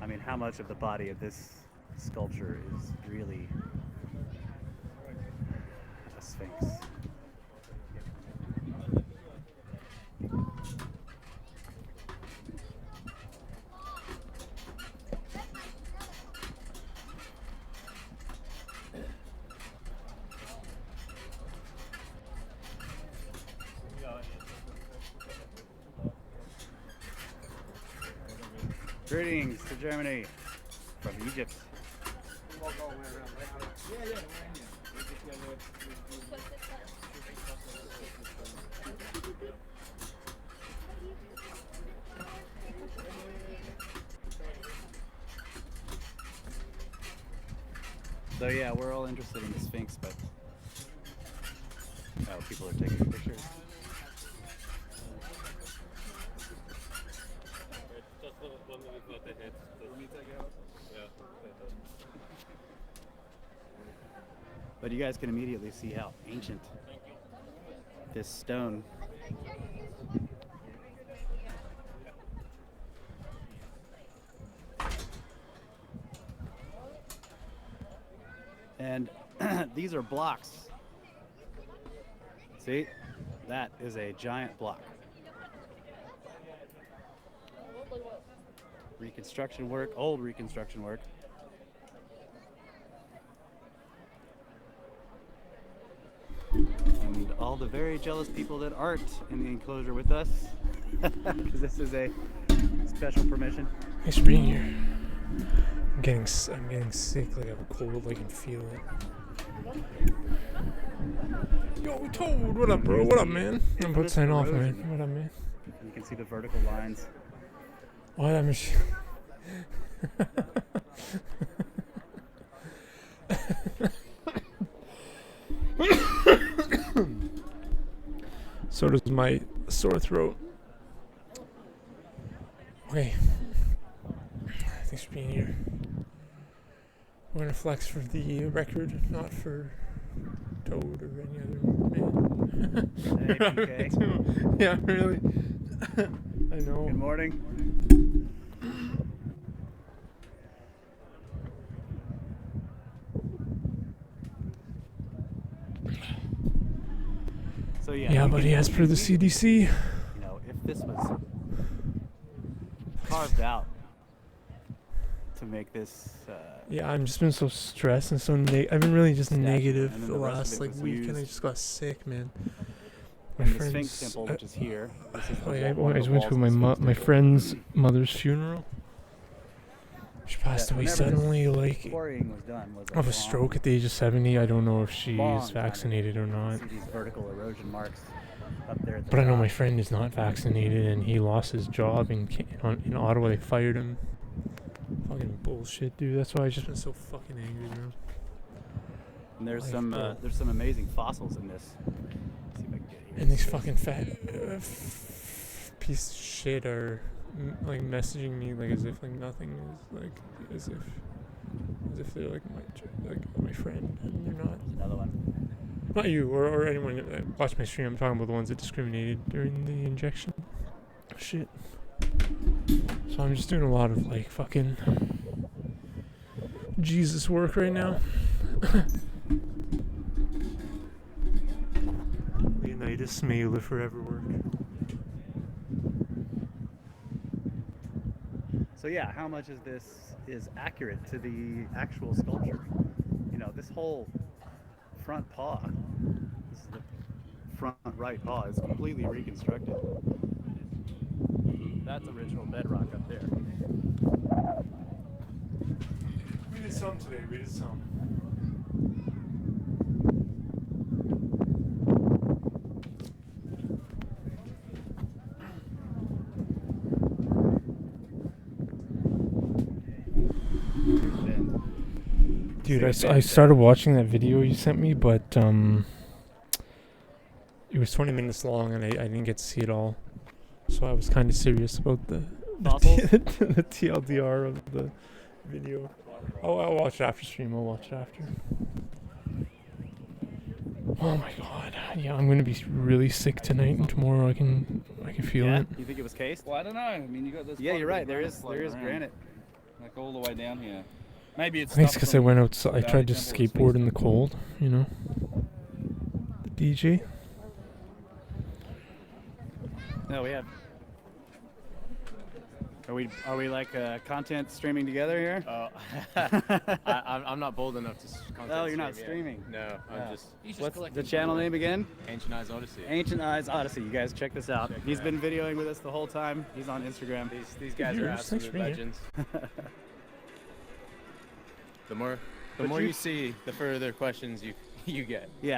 I mean, how much of the body of this sculpture is really a sphinx. Greetings to Germany from Egypt. So yeah, we're all interested in the Sphinx, but oh, people are taking pictures. But you guys can immediately see how ancient this stone. And these are blocks. See, that is a giant block. Reconstruction work, old reconstruction work. And all the very jealous people that aren't in the enclosure with us, because this is a special permission. Thanks for being here. I'm getting sick, like I have a cold, I can feel it. Yo, Toad, what up, bro? What up, man? I'm about to sign off, man. What up, man? You can see the vertical lines. What up, machine? So does my sore throat. Okay. Thanks for being here. We're gonna flex for the record, not for Toad or any other man. Hey, PK. Yeah, really. I know. Good morning. So yeah, buddy, as per the CDC, you know, if this was carved out to make this yeah, I've just been so stressed and so I've been really just negative the last like week, and I just got sick, man. My and the Sphinx temple, which is here. I went to my friend's mother's funeral. She passed away suddenly, like, of a stroke at the age of 70. I don't know if she's vaccinated or not. See these vertical erosion marks up there at the But I know top. my friend is not vaccinated, and he lost his job in Ottawa. They fired him. Fucking bullshit, dude. That's why I've just been so fucking angry, man. And there's some amazing fossils in this. Let's see if I can get here. And these fucking fat piece of shit are like messaging me like as if like nothing is like as if they're like my friend, and they're not. Another one. Not you or anyone that watched my stream. I'm talking about the ones that discriminated during the injection. Shit. So I'm just doing a lot of like fucking Jesus work right now. Leonidas may you live forever work. So yeah, how much of this is accurate to the actual sculpture? You know, this whole front paw, this is the front right paw, is completely reconstructed. That's original bedrock up there. We did some today, we did some. Dude, I started watching that video you sent me, but it was 20 minutes long and I didn't get to see it all. So I was kind of serious about the TLDR of the video. I'll watch it after stream. I'll watch it after. Oh my god. Yeah, I'm gonna be really sick tonight, and tomorrow I can feel Yeah? it. You think it was cased? Well, I don't know. I mean, you got this. Yeah, quite a you're bit right. of There granite is floating around, granite. like all the way down here. Maybe it's. I think it's stuff because I from went outside. I the tried to Valley Temple that skateboard in the cold, you know. The DJ. No, we have. Are we like content streaming together here? Oh, I'm not bold enough to content Oh, you're not stream yet. streaming. No, I'm just. What's the channel name again? Ancient Eyes Odyssey. Ancient Eyes Odyssey. You guys check this out. He's been videoing with us the whole time. He's on Instagram. These guys are absolute legends. The more you see, the further questions you get. Yeah.